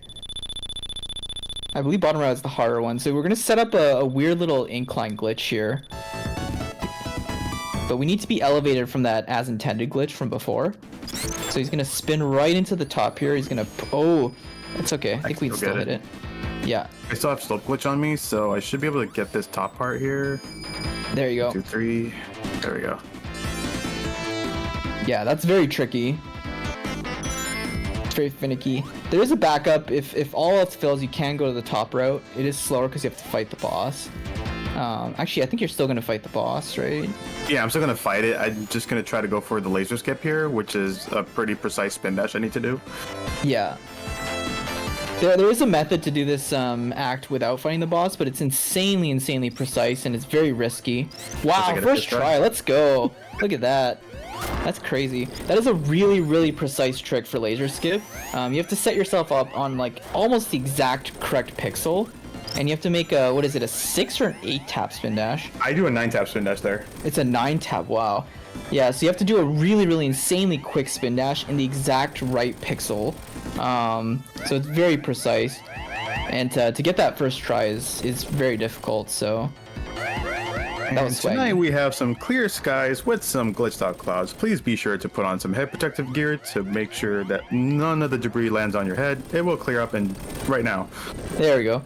I believe bottom route is the harder one. So we're gonna set up a weird little incline glitch here. But we need to be elevated from that as intended glitch from before. So he's gonna spin right into the top here. He's gonna, oh, it's okay. I think we can still hit it. Yeah. I still have slope glitch on me, so I should be able to get this top part here. There you go. 2, 3. There we go. Yeah, that's very tricky. It's very finicky. There is a backup. If all else fails, you can go to the top route. It is slower because you have to fight the boss. Actually, I think you're still gonna fight the boss, right? Yeah, I'm still gonna fight it. I'm just gonna try to go for the laser skip here, which is a pretty precise spin dash I need to do. Yeah. There is a method to do this act without fighting the boss, but it's insanely precise and it's very risky. Wow, first try, let's go. Look at that. That's crazy. That is a really precise trick for laser skip. You have to set yourself up on like almost the exact correct pixel. And you have to make a, what is it, a 6 or an 8 tap spin dash? I do a 9 tap spin dash there. It's a 9 tap, wow. Yeah, so you have to do a really insanely quick spin dash in the exact right pixel. So it's very precise. And to get that first try is very difficult, so... That was swag. Tonight we have some clear skies with some glitched out clouds. Please be sure to put on some head protective gear to make sure that none of the debris lands on your head. It will clear up and right now. There we go.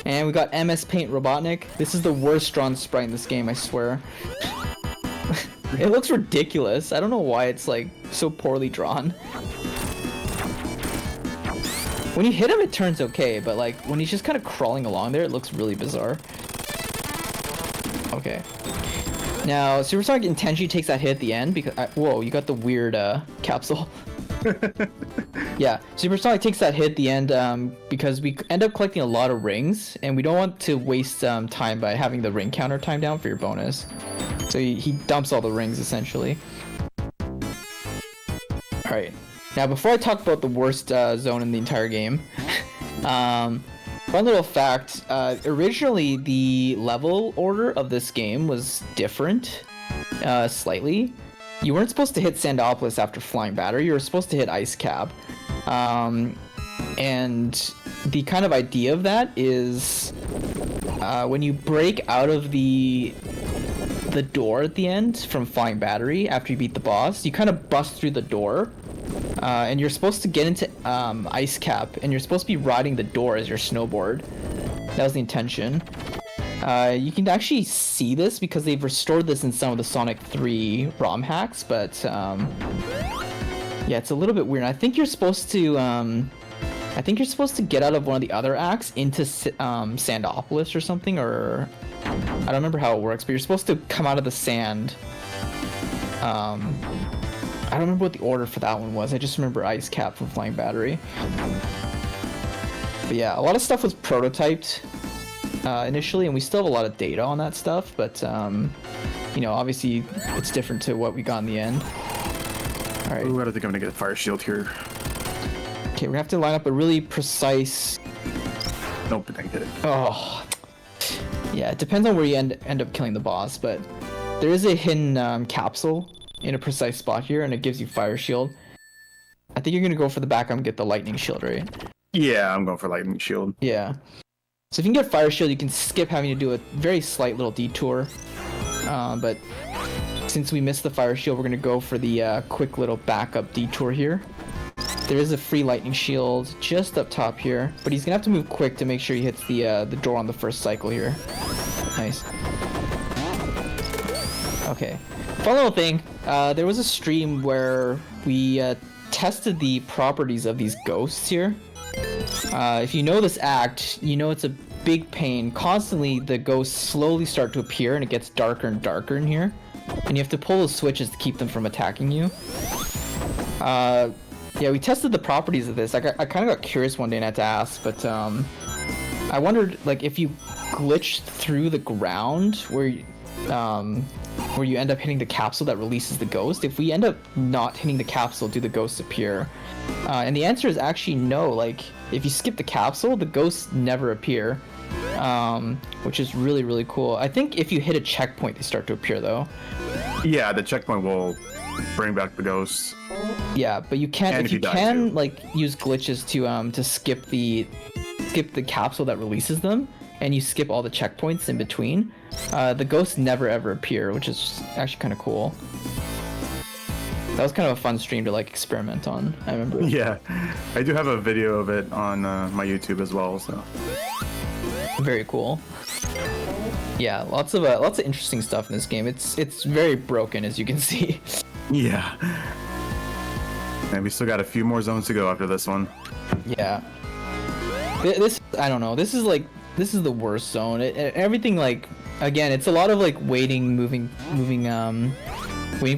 And we got MS Paint Robotnik. This is the worst drawn sprite in this game, I swear. It looks ridiculous. I don't know why it's like so poorly drawn. When you hit him, it turns okay, but like when he's just kind of crawling along there, it looks really bizarre. Okay. Now, Supersonic intentionally takes that hit at the end because... whoa, you got the weird capsule. Yeah, Supersonic takes that hit at the end because we end up collecting a lot of rings, and we don't want to waste time by having the ring counter time down for your bonus. So he dumps all the rings, essentially. Alright. Now, before I talk about the worst zone in the entire game... Fun little fact, originally the level order of this game was different, slightly. You weren't supposed to hit Sandopolis after Flying Battery, you were supposed to hit Ice Cap. And the kind of idea of that is, when you break out of the door at the end from Flying Battery after you beat the boss, you kind of bust through the door. And you're supposed to get into Ice Cap, and you're supposed to be riding the door as your snowboard. That was the intention. You can actually see this because they've restored this in some of the Sonic 3 ROM hacks, but yeah, it's a little bit weird. I think you're supposed to get out of one of the other acts into Sandopolis or something, or I don't remember how it works, but you're supposed to come out of the sand. I don't remember what the order for that one was. I just remember Ice Cap from Flying Battery. But yeah, a lot of stuff was prototyped initially, and we still have a lot of data on that stuff, but you know, obviously it's different to what we got in the end. Alright. Ooh, I don't think I'm gonna get a fire shield here. Okay, we're gonna have to line up a really precise... Nope, I didn't get it. Oh. Yeah, it depends on where you end up killing the boss, but there is a hidden capsule in a precise spot here, and it gives you fire shield. I think you're gonna go for the backup and get the lightning shield, right? Yeah, I'm going for lightning shield. Yeah. So if you can get fire shield, you can skip having to do a very slight little detour. But since we missed the fire shield, we're gonna go for the quick little backup detour here. There is a free lightning shield just up top here, but he's gonna have to move quick to make sure he hits the door on the first cycle here. Nice. Okay. Fun little thing. There was a stream where we tested the properties of these ghosts here. If you know this act, you know it's a big pain. Constantly, the ghosts slowly start to appear, and it gets darker and darker in here. And you have to pull those switches to keep them from attacking you. Yeah, we tested the properties of this. I kind of got curious one day and had to ask, but I wondered, like, if you glitch through the ground where you end up hitting the capsule that releases the ghost, if we end up not hitting the capsule, do the ghosts appear? And the answer is actually no. Like, if you skip the capsule, the ghosts never appear, which is really, really cool. I think if you hit a checkpoint, they start to appear, though. Yeah, the checkpoint will bring back the ghosts. Yeah, but you can't. And if you die can, too. like, use glitches to skip the capsule that releases them, and you skip all the checkpoints in between, the ghosts never ever appear, which is actually kind of cool. That was kind of a fun stream to like experiment on. I remember. Yeah, I do have a video of it on my YouTube as well. So Very cool. Yeah, lots of interesting stuff in this game. It's very broken, as you can see. yeah, and we still got a few more zones to go after this one. Yeah. This, I don't know. This is the worst zone. Everything, like, again, it's a lot of like waiting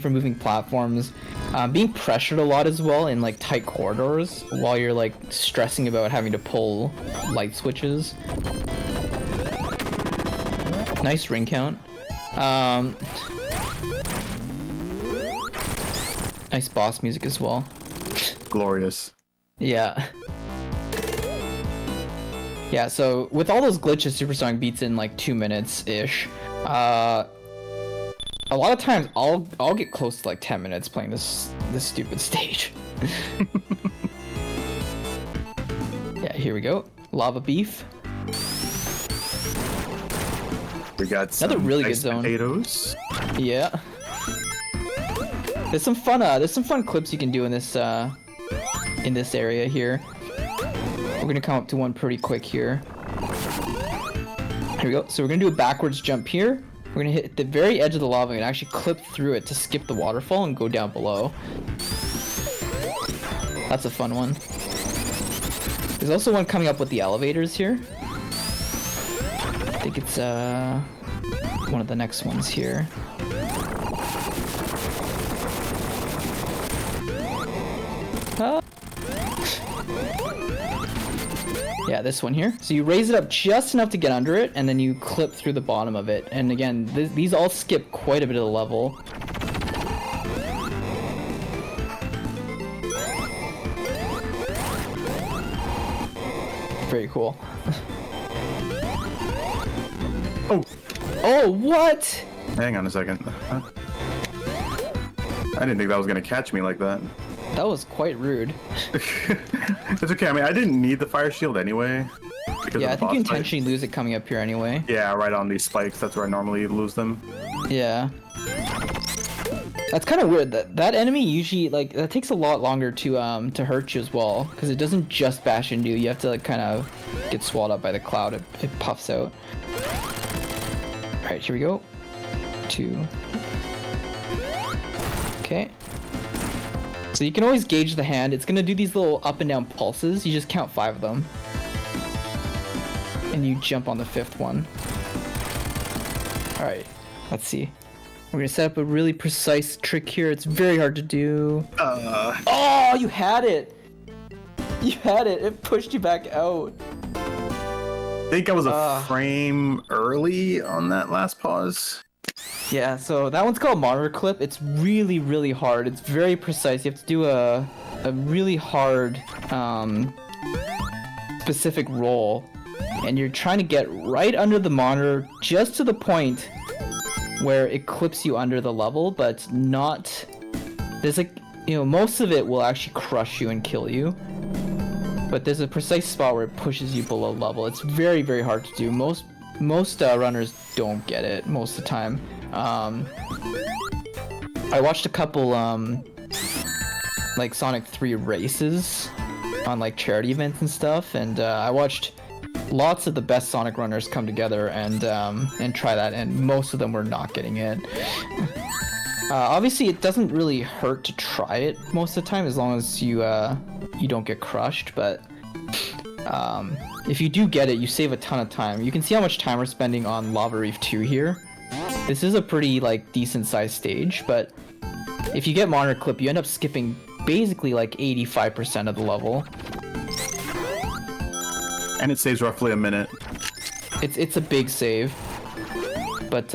for moving platforms, being pressured a lot as well in like tight corridors while you're like stressing about having to pull light switches. Nice ring count. Nice boss music as well. Glorious. Yeah. Yeah, so with all those glitches, Supersonic beats in like 2 minutes-ish. A lot of times I'll get close to like 10 minutes playing this stupid stage. Yeah, here we go. Lava beef. We got some Another really good nice zone. potatoes. Yeah. There's some fun clips you can do in this area here. We're gonna come up to one pretty quick here. Here we go. So we're gonna do a backwards jump here. We're gonna hit the very edge of the lava and actually clip through it to skip the waterfall and go down below. That's a fun one. There's also one coming up with the elevators here. I think it's one of the next ones here. Yeah, this one here. So you raise it up just enough to get under it, and then you clip through the bottom of it. And again, these all skip quite a bit of the level. Very cool. Oh, Oh, what? hang on a second. I didn't think that was gonna catch me like that. That was quite rude. It's okay. I mean, I didn't need the fire shield anyway. Because Yeah, I of the think you boss fight. intentionally lose it coming up here anyway. Yeah, right on these spikes. That's where I normally lose them. Yeah. That's kind of weird. That enemy usually, like, that takes a lot longer to hurt you as well, because it doesn't just bash into you. You have to like kind of get swallowed up by the cloud. It puffs out. All right, here we go. 2. Okay. So you can always gauge the hand. It's gonna do these little up and down pulses. You just count 5 of them, and you jump on the 5th one. All right, let's see. We're gonna set up a really precise trick here. It's very hard to do. Oh, you had it! You had it! It pushed you back out. I think I was a frame early on that last pause. Yeah, so that one's called monitor clip. It's really, really hard. It's very precise. You have to do a really hard specific roll, and you're trying to get right under the monitor just to the point where it clips you under the level, but not... There's like you know, most of it will actually crush you and kill you. But there's a precise spot where it pushes you below level. It's very, very hard to do. Most runners don't get it most of the time. I watched a couple like Sonic 3 races on like charity events and stuff, and I watched lots of the best Sonic runners come together and try that, and most of them were not getting it. Obviously, it doesn't really hurt to try it most of the time as long as you don't get crushed, but if you do get it, you save a ton of time. You can see how much time we're spending on Lava Reef 2 here. This is a pretty like decent sized stage, but if you get monitor clip, you end up skipping basically like 85% of the level. And it saves roughly a minute. It's a big save, but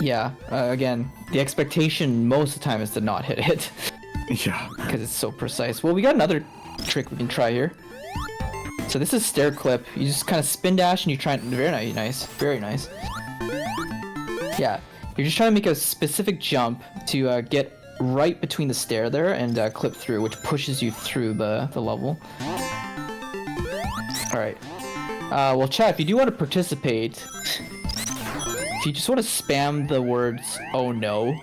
yeah, again, the expectation most of the time is to not hit it. Yeah. Because it's so precise. Well, we got another trick we can try here. So this is stair clip. You just kind of spin dash and you try and... Very nice. Very nice. Yeah. You're just trying to make a specific jump to get right between the stair there and clip through, which pushes you through the level. Alright. Well, chat, if you do want to participate... If you just want to spam the words, "oh no,"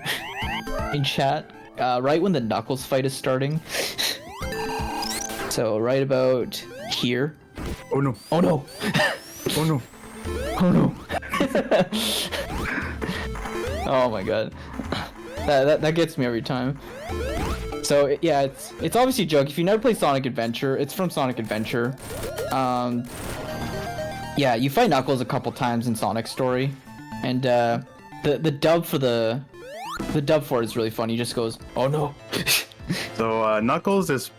in chat, right when the Knuckles fight is starting. So, right about here. Oh no. Oh no! Oh no. Oh no! Oh my god. That gets me every time. So, yeah, it's obviously a joke. If you never played Sonic Adventure, it's from Sonic Adventure. Yeah, you fight Knuckles a couple times in Sonic's story. And the dub for the dub for it is really funny. He just goes, "Oh no." So Knuckles is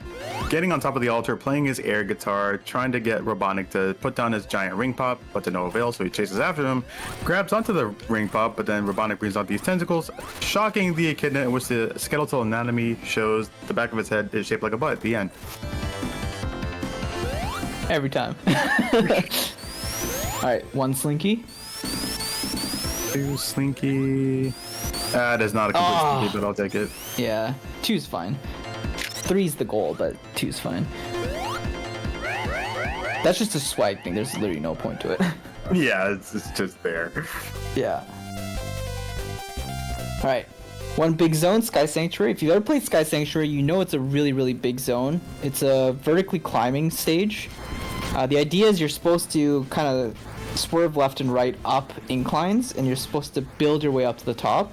getting on top of the altar, playing his air guitar, trying to get Robotnik to put down his giant ring pop, but to no avail. So he chases after him, grabs onto the ring pop, but then Robotnik brings out these tentacles, shocking the echidna, in which the skeletal anatomy shows the back of its head is shaped like a butt. The end. Every time. All right, one Slinky. Two Slinky. That is not a complete Slinky, but I'll take it. Yeah, 2's fine. 3's the goal, but 2's fine. That's just a swag thing. There's literally no point to it. Yeah, it's just there. Yeah. Alright. One big zone, Sky Sanctuary. If you've ever played Sky Sanctuary, you know it's a really, really big zone. It's a vertically climbing stage. The idea is you're supposed to kind of swerve left and right up inclines, and you're supposed to build your way up to the top.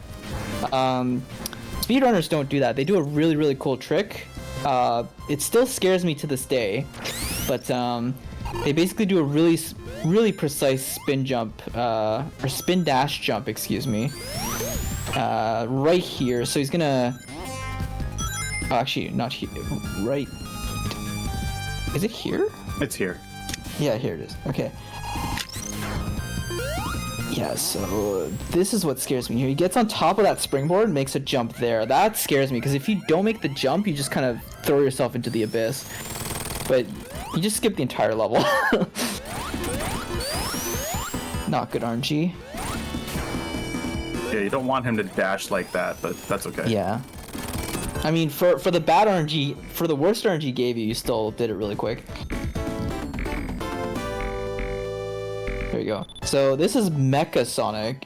Speedrunners don't do that. They do a really, really cool trick. It still scares me to this day, but they basically do a really, really precise spin jump, or spin dash jump, excuse me, right here. So he's gonna... Oh, actually, not here. Right... Is it here? It's here. Yeah, here it is. Okay. Yeah, so this is what scares me here. He gets on top of that springboard and makes a jump there. That scares me, because if you don't make the jump, you just kind of throw yourself into the abyss. But you just skip the entire level. Not good RNG. Yeah, you don't want him to dash like that, but that's okay. Yeah. I mean, for the bad RNG, for the worst RNG gave you, you still did it really quick. There you go. So this is Mecha Sonic.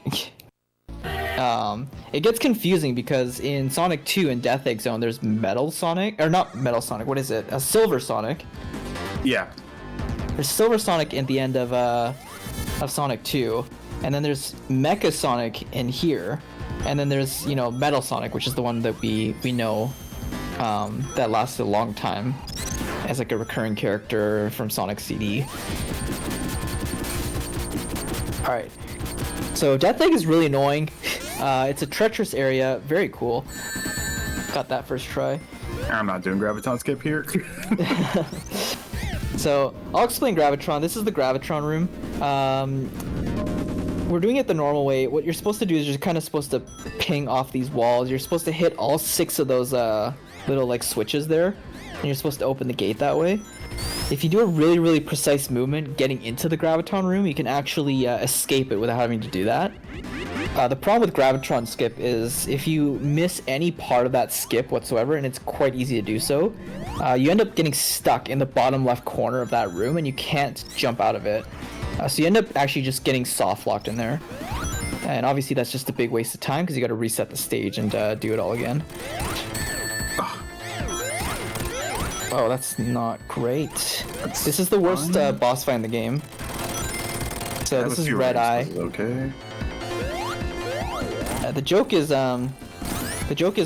It gets confusing because in Sonic 2 and Death Egg Zone, there's Metal Sonic, or not Metal Sonic. What is it? A Silver Sonic. Yeah. There's Silver Sonic at the end of Sonic 2, and then there's Mecha Sonic in here, and then there's, you know, Metal Sonic, which is the one that we know that lasted a long time as like a recurring character from Sonic CD. Alright, so Death Egg is really annoying. It's a treacherous area, very cool. Got that first try. I'm not doing Graviton skip here. So, I'll explain Gravitron. This is the Gravitron room. We're doing it the normal way. What you're supposed to do is you're kind of supposed to ping off these walls. You're supposed to hit all 6 of those little like switches there, and you're supposed to open the gate that way. if you do a really, really precise movement getting into the Graviton room, you can actually escape it without having to do that. The problem with Gravitron skip is if you miss any part of that skip whatsoever, and it's quite easy to do so, you end up getting stuck in the bottom left corner of that room and you can't jump out of it. So you end up actually just getting soft locked in there. And obviously that's just a big waste of time because you got to reset the stage and do it all again. Oh, that's not great. This is the worst boss fight in the game. So this is Red Eye. Okay. The joke is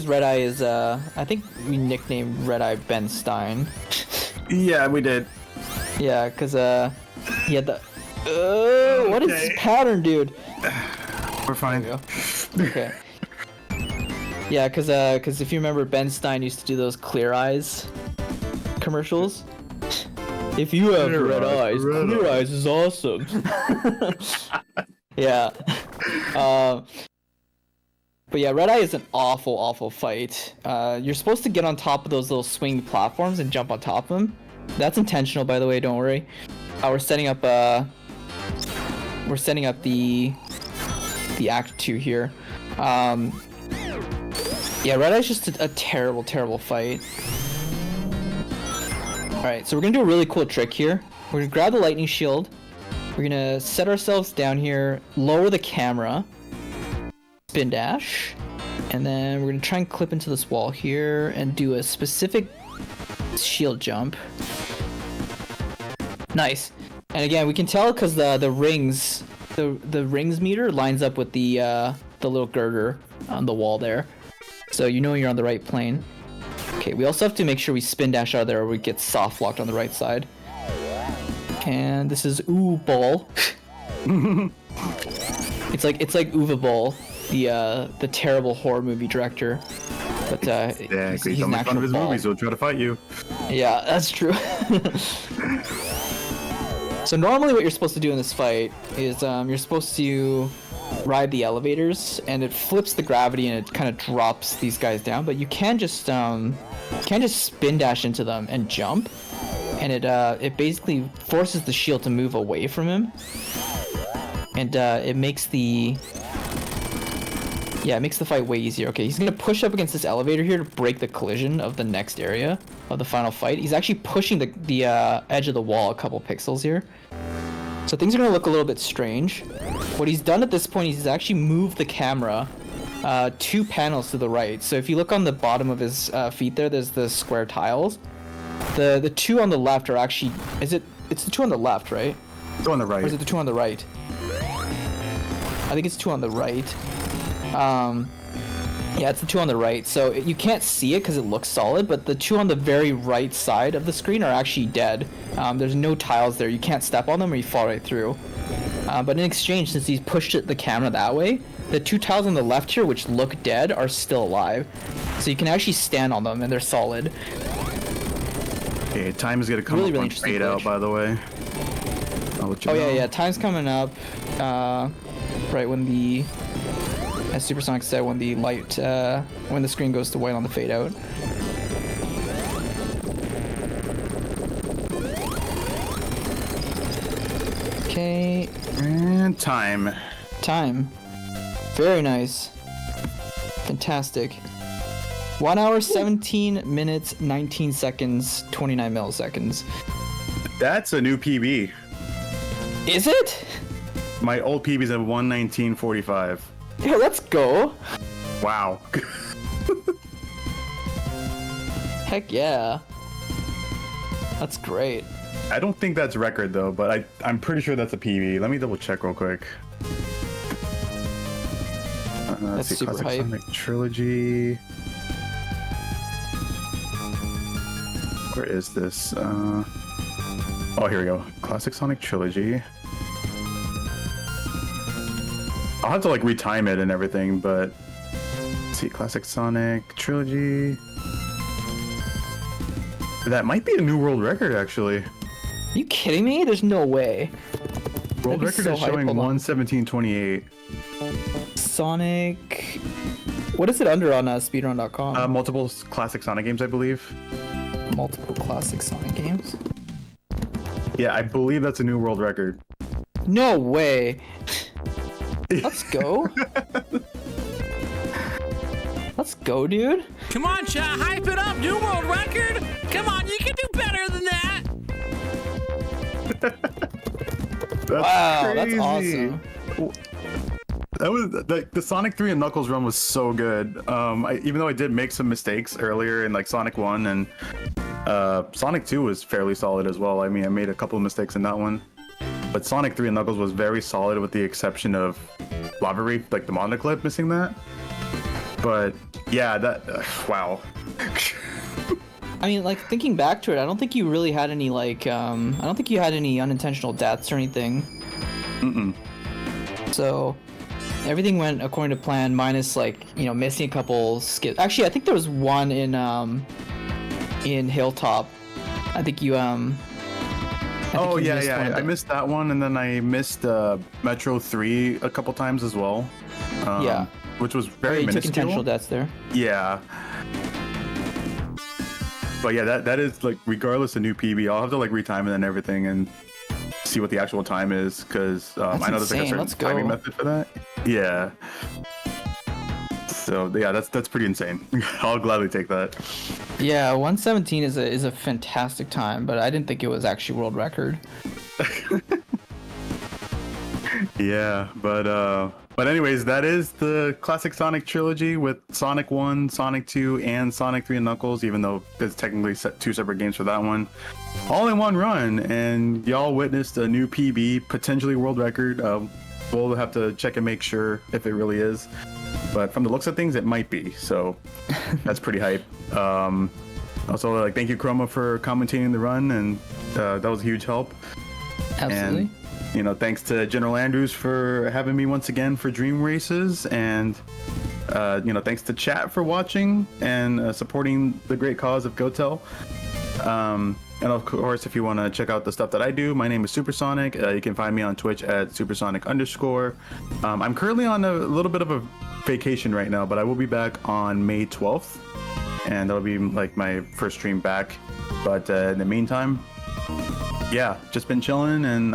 Red Eye is I think we nicknamed Red Eye Ben Stein. Yeah, we did. Yeah, cause he had the. What is this pattern, dude? We're fine. Okay. Yeah, cause if you remember, Ben Stein used to do those Clear Eyes commercials. If you have red eyes, Clear Eyes is awesome. Yeah. But yeah, Red Eye is an awful, awful fight. You're supposed to get on top of those little swing platforms and jump on top of them. That's intentional, by the way. Don't worry. We're setting up the Act 2 here. Yeah, Red Eye's just a terrible, terrible fight. All right, so we're gonna do a really cool trick here. We're gonna grab the lightning shield. We're gonna set ourselves down here, lower the camera. Spin dash, and then we're gonna try and clip into this wall here and do a specific shield jump. Nice. And again, we can tell because the rings meter lines up with the little girder on the wall there, so you know you're on the right plane. Okay, we also have to make sure we spin dash out of there or we get soft locked on the right side. And this is Ooh Ball. It's like Uwe Boll, the terrible horror movie director, but yeah, he's an an fun of his ball. movies. He'll try to fight you. Yeah, that's true. So normally what you're supposed to do in this fight is you're supposed to ride the elevators and it flips the gravity and it kind of drops these guys down, but you can just spin dash into them and jump, and it basically forces the shield to move away from him. And it makes the fight way easier. Okay, he's gonna push up against this elevator here to break the collision of the next area of the final fight. He's actually pushing the edge of the wall a couple pixels here, so things are gonna look a little bit strange. What he's done at this point is he's actually moved the camera 2 panels to the right. So if you look on the bottom of his feet there, there's the square tiles. The 2 on the left are actually it's the 2 on the left, right? It's on the right. Or is it the 2 on the right? I think it's 2 on the right. Yeah, it's the 2 on the right. So you can't see it because it looks solid, but the 2 on the very right side of the screen are actually dead. There's no tiles there. You can't step on them or you fall right through. But in exchange, since he's pushed the camera that way, the 2 tiles on the left here, which look dead, are still alive. So you can actually stand on them and they're solid. Okay, time is gonna come Really, up really on interesting fade out, glitch. by the way. I'll let you Oh know. yeah, time's coming up. Right when the, as Supersonic said, when the light, when the screen goes to white on the fade out. Okay. And time. Time. Very nice. Fantastic. 1 hour, 17 minutes, 19 seconds, 29 milliseconds. That's a new PB. Is it? My old PB's at 1:19:45. Yeah, let's go. Wow. Heck yeah. That's great. I don't think that's record though, but I'm pretty sure that's a PB. Let me double check real quick. Let's That's see, super Classic hype. Sonic Trilogy. Where is this? Oh, here we go. Classic Sonic Trilogy. I'll have to like retime it and everything, but let's see, Classic Sonic Trilogy. That might be a new world record, actually. Are you kidding me? There's no way. World That'd be record so is hype. showing Hold on. 1:17:28. Sonic. What is it under on speedrun.com? Multiple classic Sonic games, I believe. Multiple classic Sonic games. Yeah, I believe that's a new world record. No way. Let's go. Let's go, dude. Come on, chat, hype it up. New world record. Come on, you can do better than that. Wow, that's crazy. awesome. That was like the Sonic 3 and Knuckles run was so good. Even though I did make some mistakes earlier in like Sonic 1 and Sonic 2 was fairly solid as well. I mean, I made a couple of mistakes in that one, but Sonic 3 and Knuckles was very solid with the exception of Lava Reef, like the Mondo clip missing that. But yeah, that wow. I mean, like, thinking back to it, I don't think you really had any, like, I don't think you had any unintentional deaths or anything. Mm-mm. So, everything went according to plan, minus, like, you know, missing a couple skips. Actually, I think there was one in Hilltop. I think you, Oh yeah, missed one of I the- missed that one, and then I missed Metro 3 a couple times as well. Yeah. Which was Or very you took minuscule. intentional deaths there. Yeah. But yeah, that is like regardless of new PB, I'll have to like retime it and everything and see what the actual time is because I know there's like a insane. certain Let's go. timing method for that. Yeah. So yeah, that's pretty insane. I'll gladly take that. Yeah, 117 is a fantastic time, but I didn't think it was actually world record. Yeah, but anyways, that is the classic Sonic trilogy with Sonic 1, Sonic 2, and Sonic 3 and Knuckles, even though it's technically two separate games for that one. All in one run, and y'all witnessed a new PB, potentially world record. We'll have to check and make sure if it really is. But from the looks of things, it might be, so that's pretty hype. Also, like, thank you, Chroma, for commentating the run, and that was a huge help. Absolutely. And, you know, thanks to Andrews for having me once again for Dream Races, and you know, thanks to chat for watching and supporting the great cause of GoTel. And of course, if you want to check out the stuff that I do, my name is Supersonic. You can find me on Twitch at Supersonic_. I'm currently on a little bit of a vacation right now, but I will be back on May 12th, and that'll be like my first stream back. But in the meantime, yeah, just been chilling, and